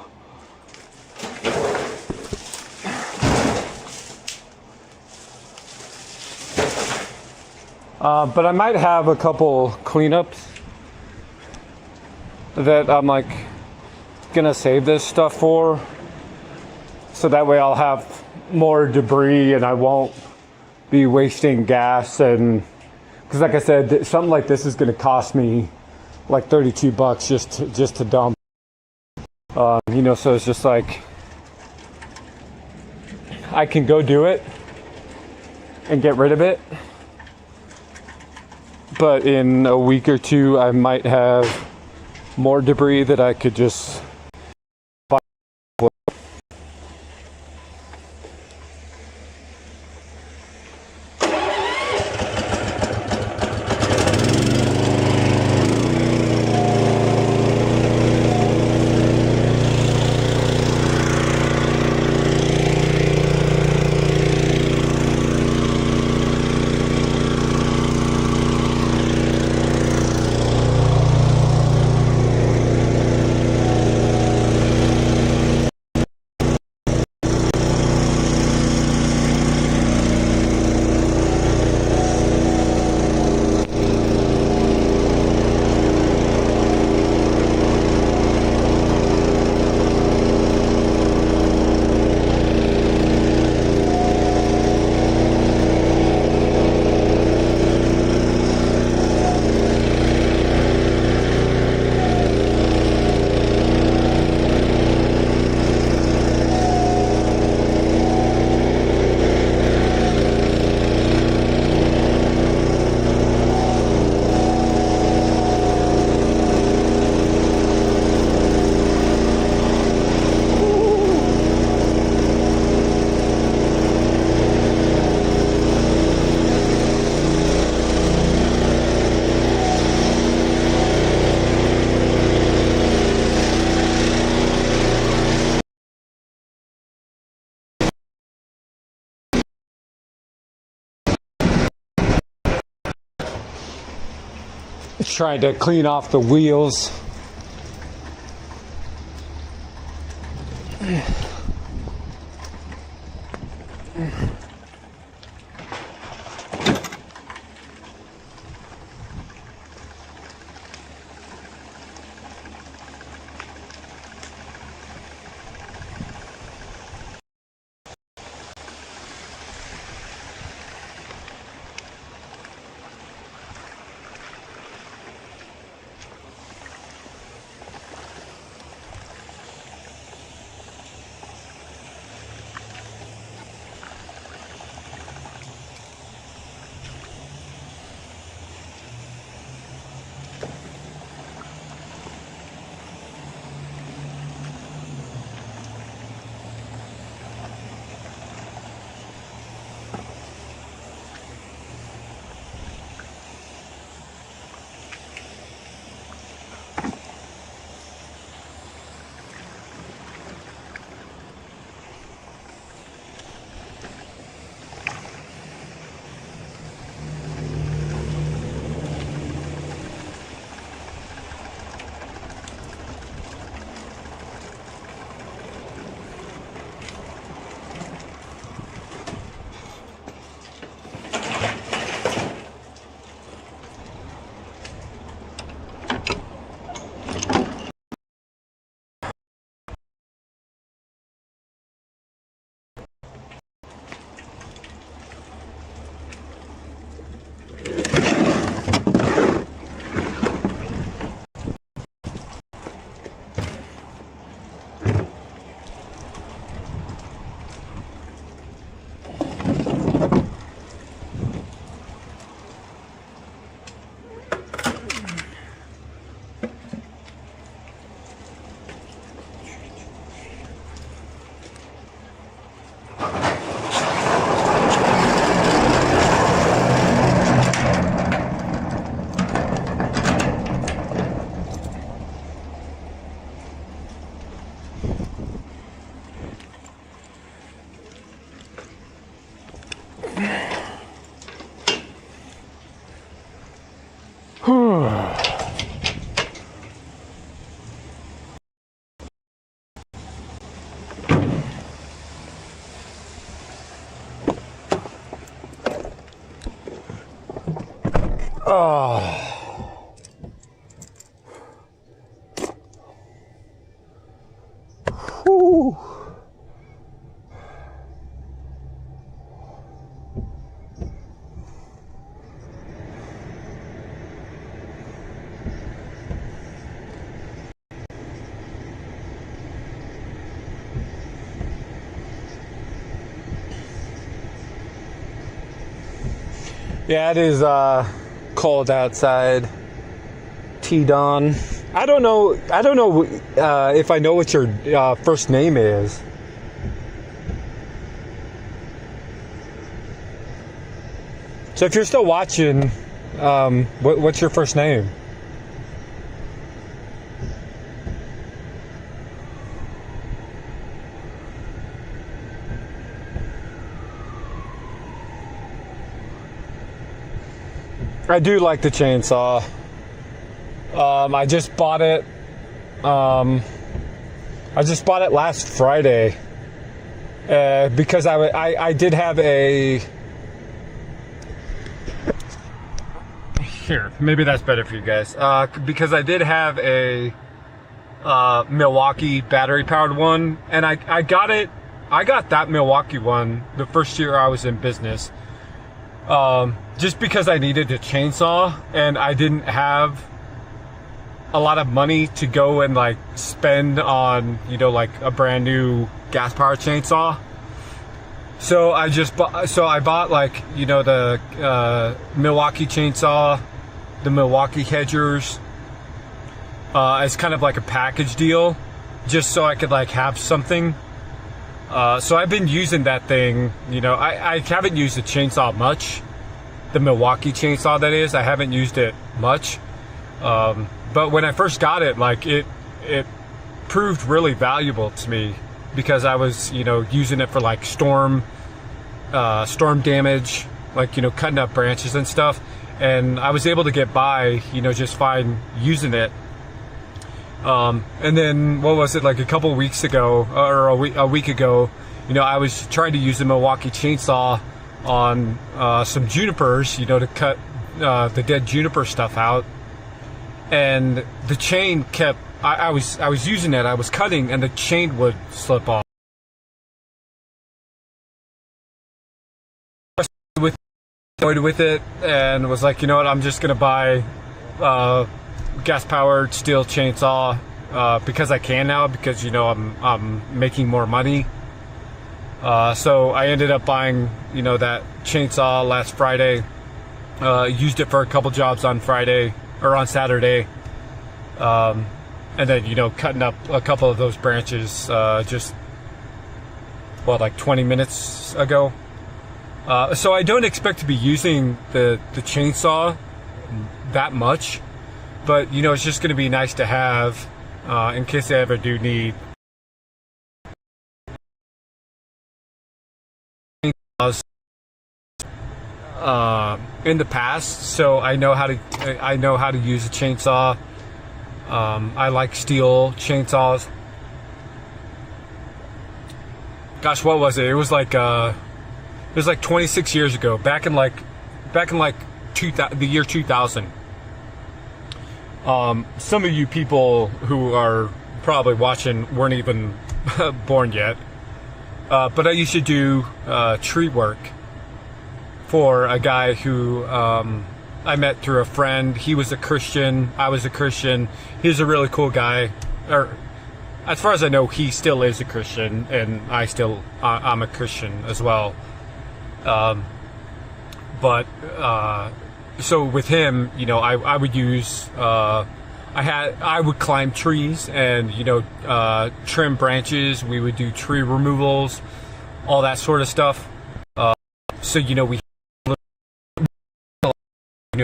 But I might have a couple cleanups that I'm like gonna save this stuff for, so that way I'll have more debris and I won't be wasting gas. And because like I said, something like this is gonna cost me like $32 just to dump. You know, so it's just like I can go do it and get rid of it. But in a week or two, I might have more debris that I could just buy. trying to clean off the wheels. Oh. Whew. Yeah, it is cold outside. T-Don. I don't know if I know what your first name is. So if you're still watching, what's your first name? I do like the chainsaw. I just bought it. I just bought it last Friday because I did have a. Here, maybe that's better for you guys. Because I did have a Milwaukee battery-powered one, and I got it. I got that Milwaukee one the first year I was in business. Just because I needed a chainsaw and I didn't have a lot of money to go and like spend on, like a brand new gas powered chainsaw. So I bought like, the Milwaukee chainsaw, the Milwaukee hedgers, as kind of like a package deal, just so I could like have something. So I've been using that thing, I haven't used the chainsaw much. The Milwaukee chainsaw, that is. I haven't used it much. But when I first got it, like it proved really valuable to me because I was, using it for like storm damage, like, cutting up branches and stuff. and I was able to get by, you know, just fine using it. And then what was it, like a couple weeks ago, or a week ago, you know, I was trying to use the Milwaukee chainsaw on some junipers, you know, to cut the dead juniper stuff out, and the chain kept. I was using it. I was cutting, and the chain would slip off. With it, and was like, you know what, I'm just gonna buy gas-powered steel chainsaw because I can now, because, you know, I'm making more money. So I ended up buying, you know, that chainsaw last Friday. Used it for a couple jobs on Friday or on Saturday, and then, you know, cutting up a couple of those branches just like 20 minutes ago. So I don't expect to be using the chainsaw that much, but, you know, it's just going to be nice to have in case I ever do need chainsaws in the past. So I know how to use a chainsaw. I like steel chainsaws. Gosh, what was it? It was like 26 years ago, back in like the year 2000. Some of you people who are probably watching weren't even born yet. But I used to do tree work for a guy who I met through a friend. He was a Christian. I was a Christian. He's a really cool guy. Or, as far as I know, he still is a Christian, and I'm a Christian as well. So with him, you know, I would use, I would climb trees and, you know, trim branches. We would do tree removals, all that sort of stuff. So, you know,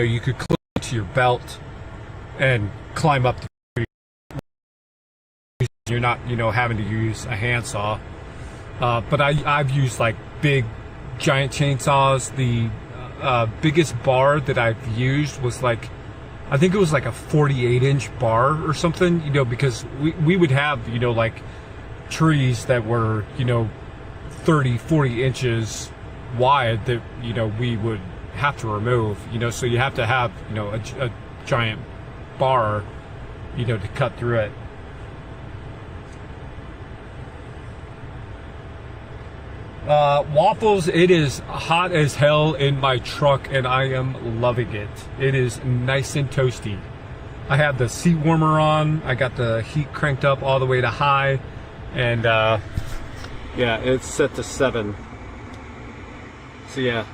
you could clip to your belt and climb up the tree. You're not, you know, having to use a handsaw. But I've used like big, giant chainsaws. The biggest bar that I've used was like, I think it was like a 48-inch bar or something, you know, because we would have, you know, like trees that were, you know, 30-40 inches wide that, you know, we would have to remove, you know, so you have to have, you know, a giant bar, you know, to cut through it. Waffles, it is hot as hell in my truck, and I am loving it. It is nice and toasty. I have the seat warmer on. I got the heat cranked up all the way to high, and yeah, it's set to 7. So yeah,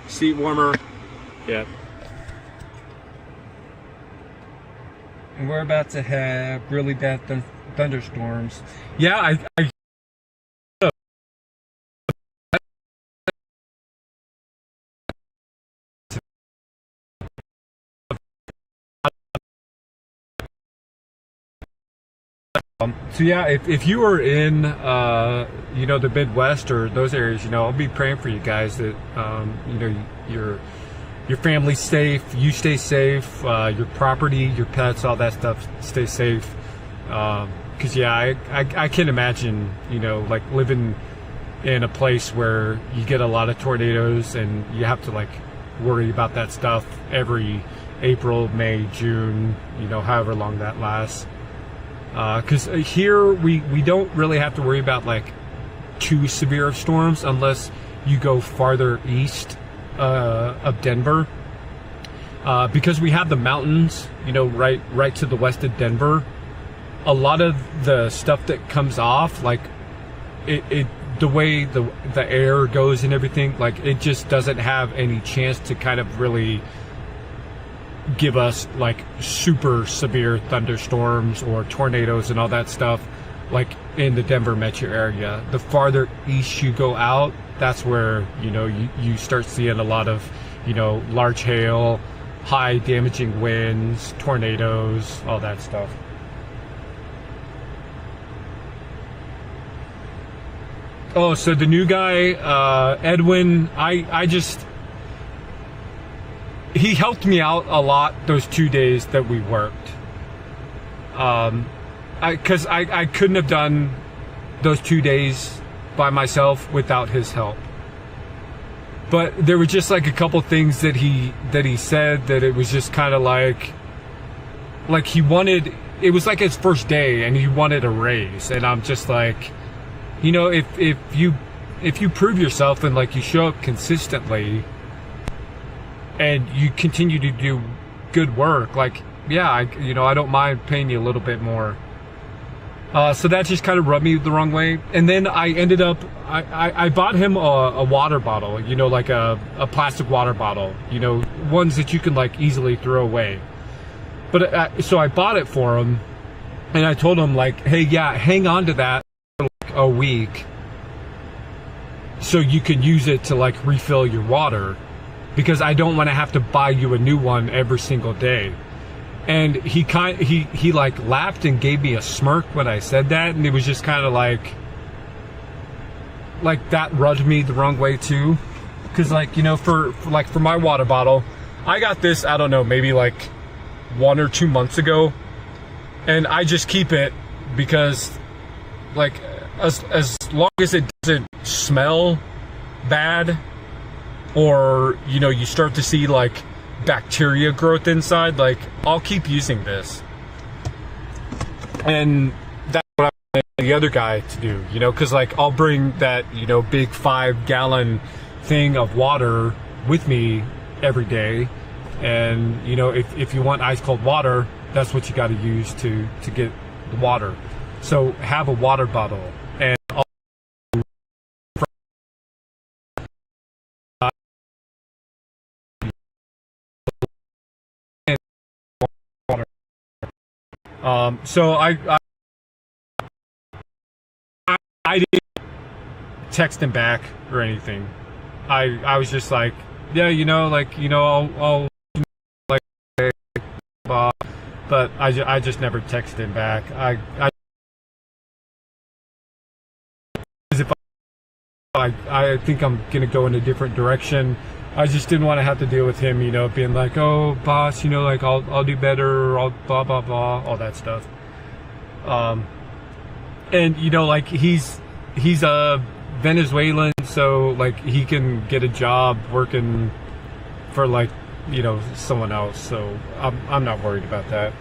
seat warmer, yeah. And we're about to have really bad thunderstorms. Yeah, I so yeah, if you are in, you know, the Midwest or those areas, you know, I'll be praying for you guys that, you know, your family's safe, you stay safe, your property, your pets, all that stuff, stay safe. Cause yeah, I can imagine, you know, like living in a place where you get a lot of tornadoes and you have to like worry about that stuff every April, May, June, you know, however long that lasts. Because here we don't really have to worry about like too severe storms unless you go farther east of Denver, because we have the mountains, you know, right to the west of Denver. A lot of the stuff that comes off, like it the way the air goes and everything, like it just doesn't have any chance to kind of really give us like super severe thunderstorms or tornadoes and all that stuff like in the Denver metro area. The farther east you go out, that's where, you know, you start seeing a lot of, you know, large hail, high damaging winds, tornadoes, all that stuff. Oh, so the new guy, Edwin, I just, he helped me out a lot those 2 days that we worked. Because I couldn't have done those 2 days by myself without his help. But there were just like a couple things that he said that it was just kind of like he wanted, it was like his first day and he wanted a raise. And I'm just like, you know, if you prove yourself and like you show up consistently and you continue to do good work, like, yeah, I don't mind paying you a little bit more. So that just kind of rubbed me the wrong way. And then I ended up, I bought him a water bottle, you know, like a plastic water bottle, you know, ones that you can like easily throw away. But so I bought it for him and I told him like, hey, yeah, hang on to that for like a week so you can use it to like refill your water, because I don't want to have to buy you a new one every single day. And he like laughed and gave me a smirk when I said that, and it was just kind of like that rubbed me the wrong way too, because like, you know, for my water bottle, I got this, I don't know, maybe like 1 or 2 months ago, and I just keep it because like as long as it doesn't smell bad, or you know, you start to see like bacteria growth inside, like I'll keep using this. And that's what I want the other guy to do, you know, because like I'll bring that, you know, big 5-gallon thing of water with me every day. And you know, if you want ice cold water, that's what you got to use to get the water. So have a water bottle. And so I didn't text him back or anything. I was just like, yeah, you know, like, you know, I'll like, but I just never texted him back. I think I'm gonna go in a different direction. I just didn't want to have to deal with him, you know, being like, oh, boss, you know, like, I'll do better, or I'll blah, blah, blah, all that stuff. And, you know, like, he's a Venezuelan, so, like, he can get a job working for, like, you know, someone else, so I'm not worried about that.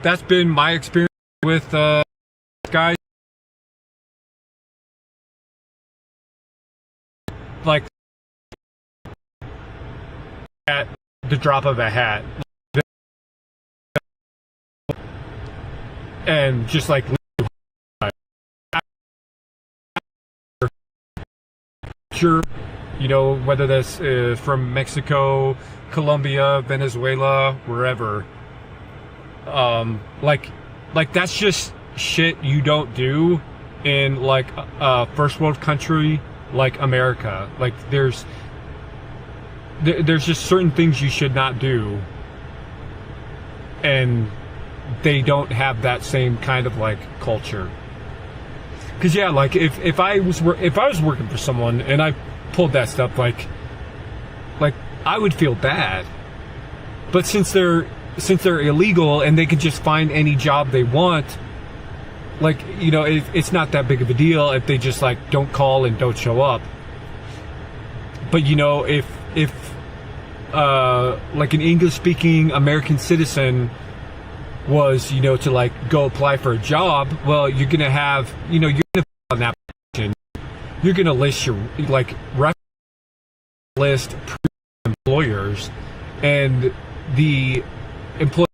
That's been my experience with guys. Like at the drop of a hat, and just like sure, you know, whether that's from Mexico, Colombia, Venezuela, wherever. Like that's just shit you don't do in like a first world country like America. Like there's just certain things you should not do, and they don't have that same kind of like culture. Because yeah, like if I was working for someone and I pulled that stuff, like I would feel bad. But since they're illegal and they can just find any job they want, like, you know, it's not that big of a deal if they just like don't call and don't show up. But you know, if like an English speaking American citizen was, you know, to like go apply for a job, well, you're gonna have, you know, you're gonna fill out an application, you're gonna list your like list employers, and the employer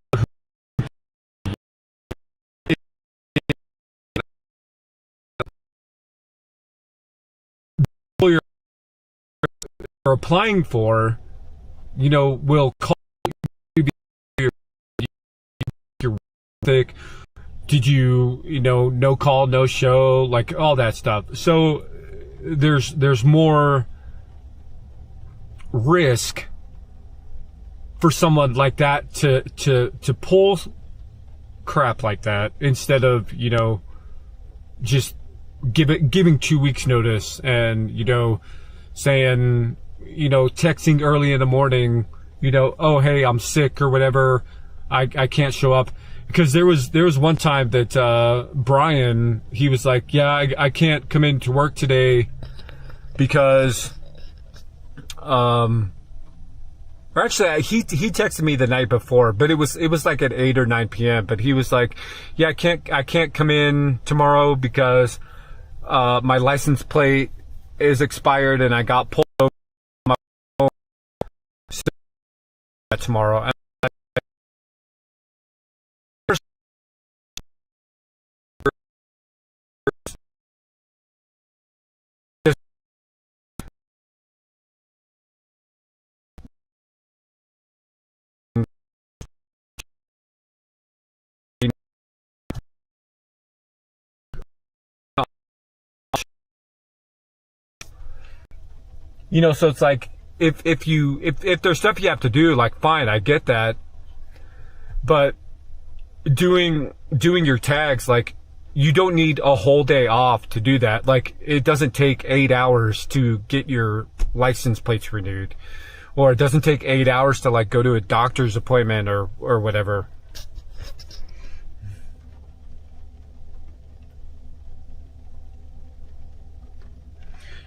are applying for, you know, will call you. You're thick. Did you, you know, no call, no show, like all that stuff. So there's more risk for someone like that to pull crap like that instead of, you know, just giving 2 weeks notice and, you know, saying, you know, texting early in the morning, you know, oh, hey, I'm sick or whatever. I can't show up. Because there was one time that, Brian, he was like, yeah, I can't come into work today because, or actually, he texted me the night before, but it was like at 8 or 9 p.m. But he was like, yeah, I can't come in tomorrow because my license plate is expired and I got pulled over my phone tomorrow. And you know, so it's like, if there's stuff you have to do, like, fine, I get that. But doing your tags, like, you don't need a whole day off to do that. Like, it doesn't take 8 hours to get your license plates renewed. Or it doesn't take 8 hours to, like, go to a doctor's appointment or whatever.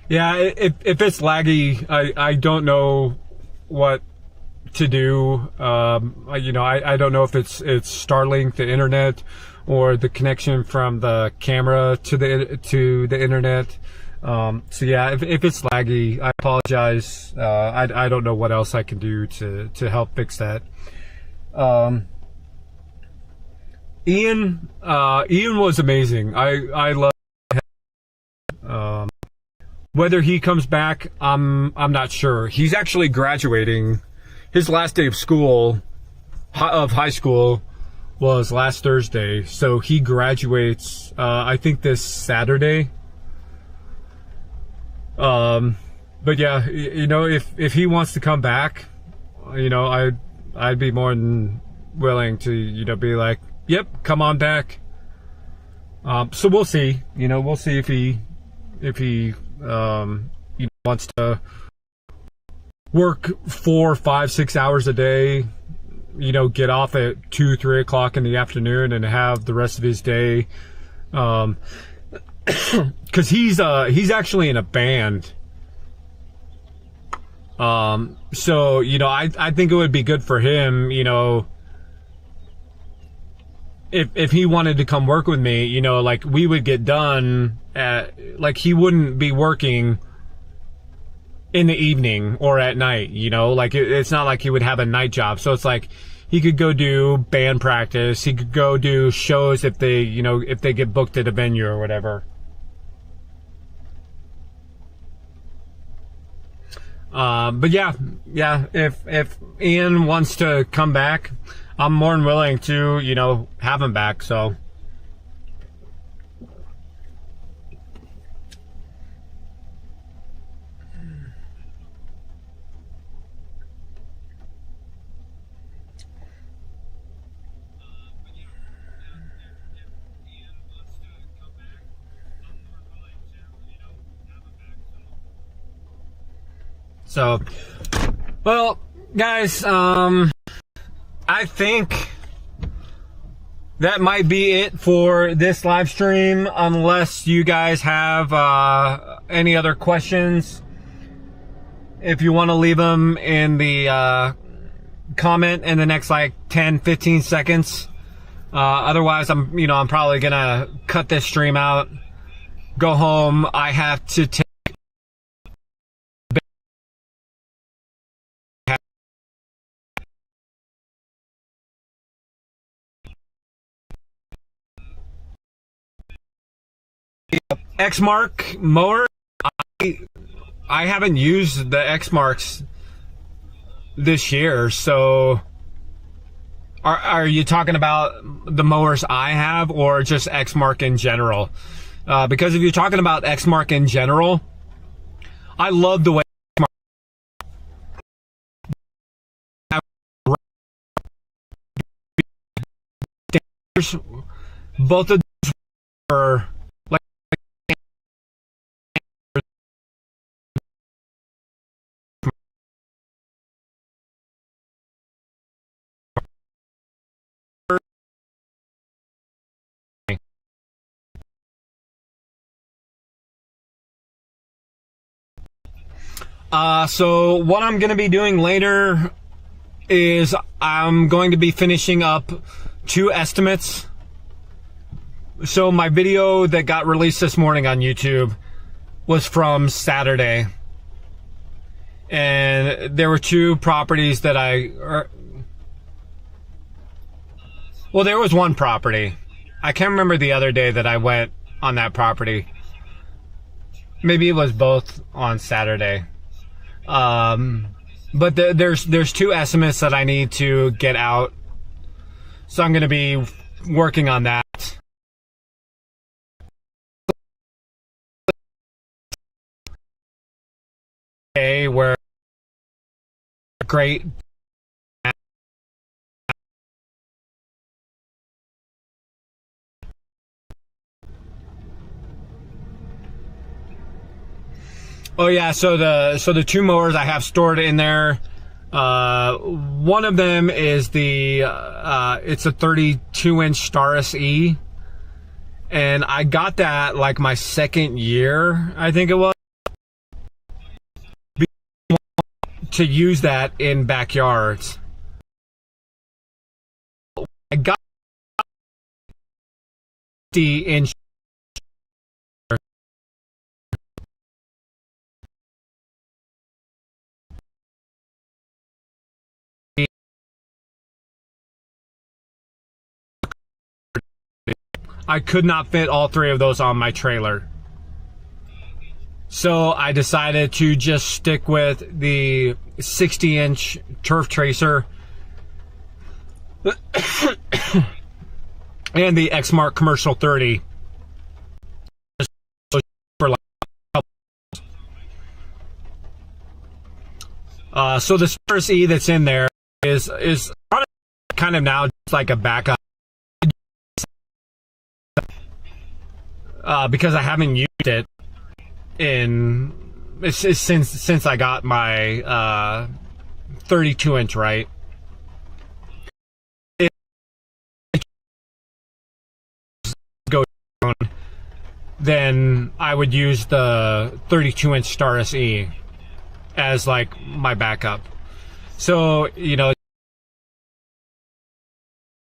Yeah, if it's laggy, I don't know what to do. You know, I don't know if it's Starlink, the internet, or the connection from the camera to the internet. So yeah, if it's laggy, I apologize. I don't know what else I can do to help fix that. Ian was amazing. I love him. Whether he comes back, I'm not sure. He's actually graduating. His last day of school, of high school, was last Thursday. So he graduates, I think this Saturday. But yeah, you know, if he wants to come back, you know, I'd be more than willing to, you know, be like, yep, come on back. So we'll see. You know, we'll see if he you know, wants to work 4, 5, 6 hours a day, you know, get off at 2, 3 o'clock in the afternoon and have the rest of his day. Cause he's actually in a band. So, you know, I think it would be good for him, you know, if he wanted to come work with me, you know, like, we would get done at, like, he wouldn't be working in the evening or at night, you know, like, it's not like he would have a night job. So it's like, he could go do band practice, he could go do shows if they, you know, if they get booked at a venue or whatever. But yeah, if Ian wants to come back, I'm more than willing to, you know, have him back, so. So, well, guys, I think that might be it for this live stream, unless you guys have any other questions. If you want to leave them in the comment in the next like 10, 15 seconds. Otherwise, I'm probably gonna cut this stream out, go home. I have to take Exmark mower. I haven't used the Exmarks this year, so are you talking about the mowers I have or just Exmark in general? Because if you're talking about Exmark in general, I love the way both of those were like so what I'm going to be doing later is I'm going to be finishing up 2 estimates. So my video that got released this morning on YouTube was from Saturday. And there were 2 properties that well, there was one property. I can't remember the other day that I went on that property. Maybe it was both on Saturday. But there's 2 estimates that I need to get out, so I'm going to be working on that. Okay, where great. Oh yeah, so the 2 mowers I have stored in there, one of them is it's a 32-inch Staris E, and I got that like my 2nd year, I think it was, to use that in backyards. I got 50-inch. I could not fit all 3 of those on my trailer. So I decided to just stick with the 60-inch Turf Tracer and the Exmark Commercial 30. So the Staris E that's in there is kind of now just like a backup. Because I haven't used it since I got my 32-inch, right? Go down, then I would use the 32-inch Staris E as like my backup. So, you know,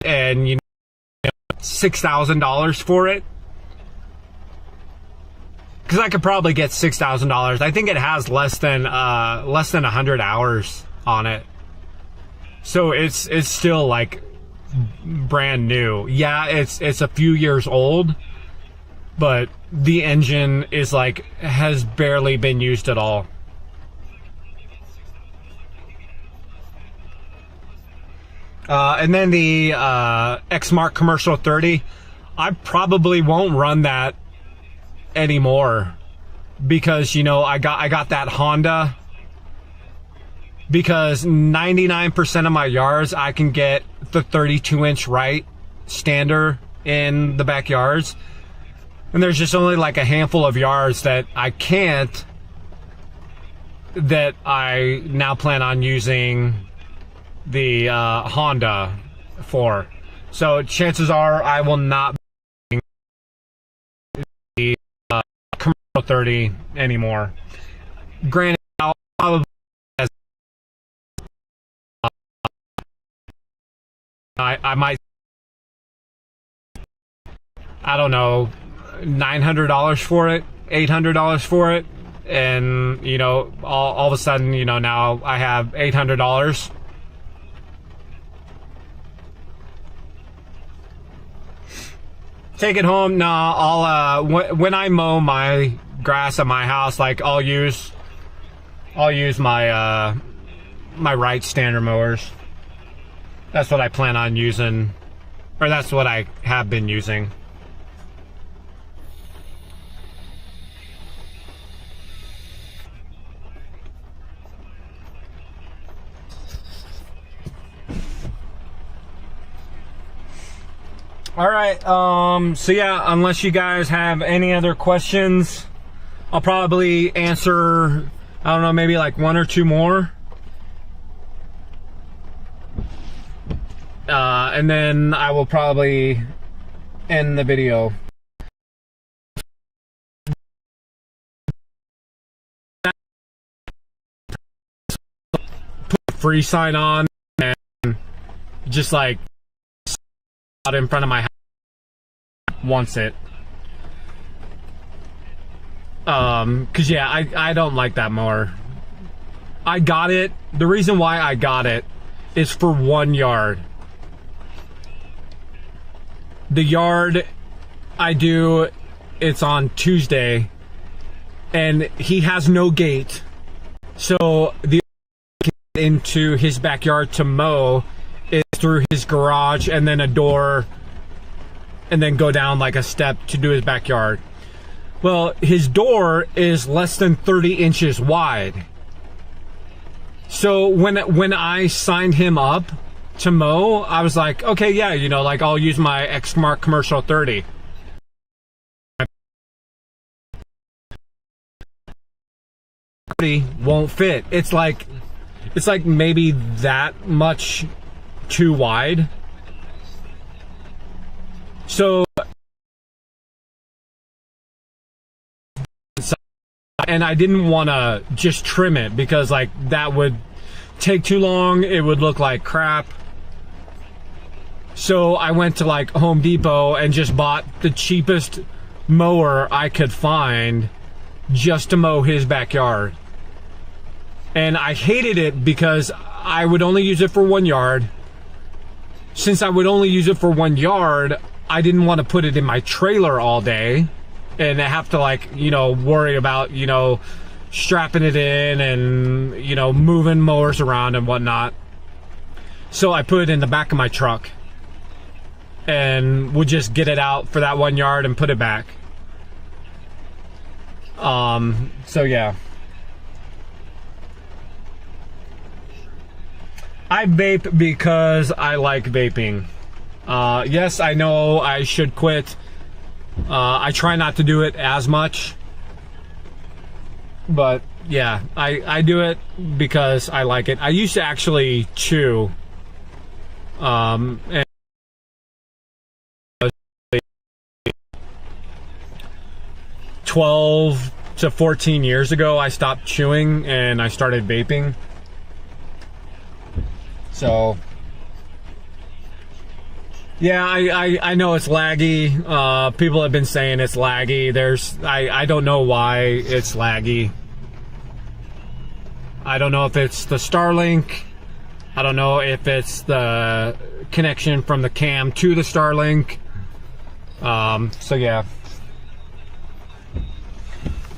and you know, $6,000 for it. Because I could probably get $6,000. I think it has less than 100 hours on it, so it's still like brand new. Yeah, it's a few years old, but the engine is like has barely been used at all. And then the Exmark Commercial 30, I probably won't run that anymore, because you know I got that Honda, because 99% of my yards I can get the 32-inch right stander in the backyards, and there's just only like a handful of yards that I can't, that I now plan on using the Honda for. So chances are I will not be the Commercial 30 anymore. Granted, I'll probably I might, I don't know, $900 for it, $800 for it, and you know, all of a sudden, you know, now I have $800. Take it home. No, I'll when I mow my grass at my house, like I'll use my my Wright standard mowers. That's what I plan on using, or that's what I have been using. All right. So yeah, unless you guys have any other questions, I'll probably answer, I don't know, maybe like one or two more. And then I will probably end the video. Put free sign on and just like out in front of my house wants it. Cause yeah, I don't like that mower. I got it. The reason why I got it is for 1 yard. The yard I do, it's on Tuesday, and he has no gate. So the into his backyard to mow is through his garage and then a door and then go down like a step to do his backyard. Well, his door is less than 30 inches wide. So when I signed him up to mow, I was like, okay, yeah, you know, like I'll use my Exmark Commercial 30. Won't fit. It's like maybe that much too wide. So, and I didn't want to just trim it because like that would take too long. It would look like crap. So I went to like Home Depot and just bought the cheapest mower I could find just to mow his backyard. And I hated it because I would only use it for 1 yard. Since I would only use it for 1 yard, I didn't want to put it in my trailer all day and have to like, you know, worry about, you know, strapping it in and, you know, moving mowers around and whatnot. So I put it in the back of my truck and would just get it out for that 1 yard and put it back. So yeah. I vape because I like vaping. Yes, I know I should quit. I try not to do it as much. But yeah, I do it because I like it. I used to actually chew. And 12 to 14 years ago, I stopped chewing and I started vaping. So yeah, I know it's laggy. People have been saying it's laggy. I don't know why it's laggy. I don't know if it's the Starlink. I don't know if it's the connection from the cam to the Starlink. So yeah.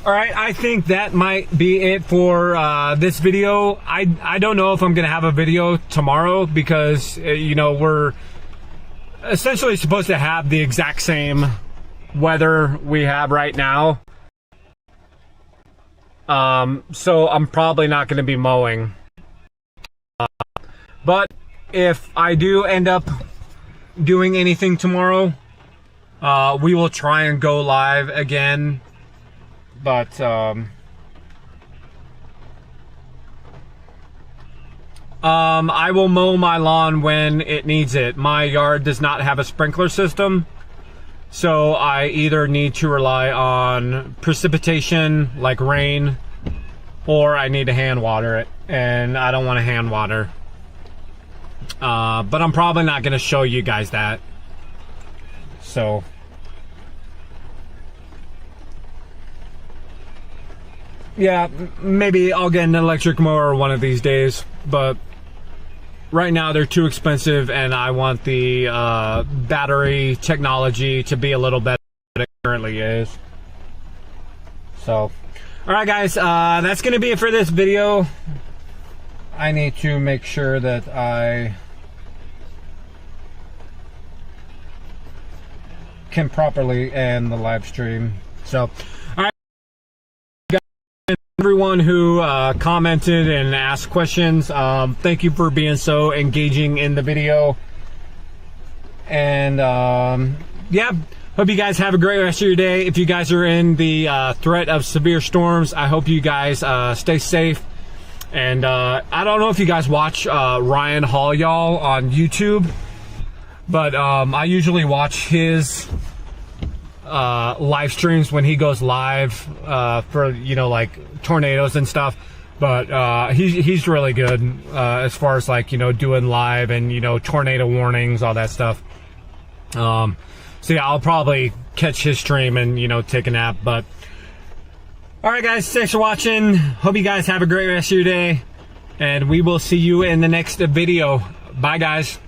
All right, I think that might be it for this video. I don't know if I'm gonna have a video tomorrow because you know, we're essentially supposed to have the exact same weather we have right now. So I'm probably not gonna be mowing. But if I do end up doing anything tomorrow, we will try and go live again. But I will mow my lawn when it needs it. My yard does not have a sprinkler system, so I either need to rely on precipitation like rain, or I need to hand water it, and I don't want to hand water. But I'm probably not going to show you guys that. So yeah, maybe I'll get an electric mower one of these days, but right now they're too expensive and I want the battery technology to be a little better than it currently is. So, alright guys, that's going to be it for this video. I need to make sure that I can properly end the live stream. So, alright. Everyone who commented and asked questions, thank you for being so engaging in the video. And yeah, hope you guys have a great rest of your day. If you guys are in the threat of severe storms, I hope you guys stay safe. And I don't know if you guys watch Ryan Hall, y'all, on YouTube, but I usually watch his live streams when he goes live for, you know, like tornadoes and stuff. But he's really good as far as, like, you know, doing live and, you know, tornado warnings, all that stuff. So yeah, I'll probably catch his stream and, you know, take a nap. But all right, guys, thanks for watching. Hope you guys have a great rest of your day, and we will see you in the next video. Bye, guys.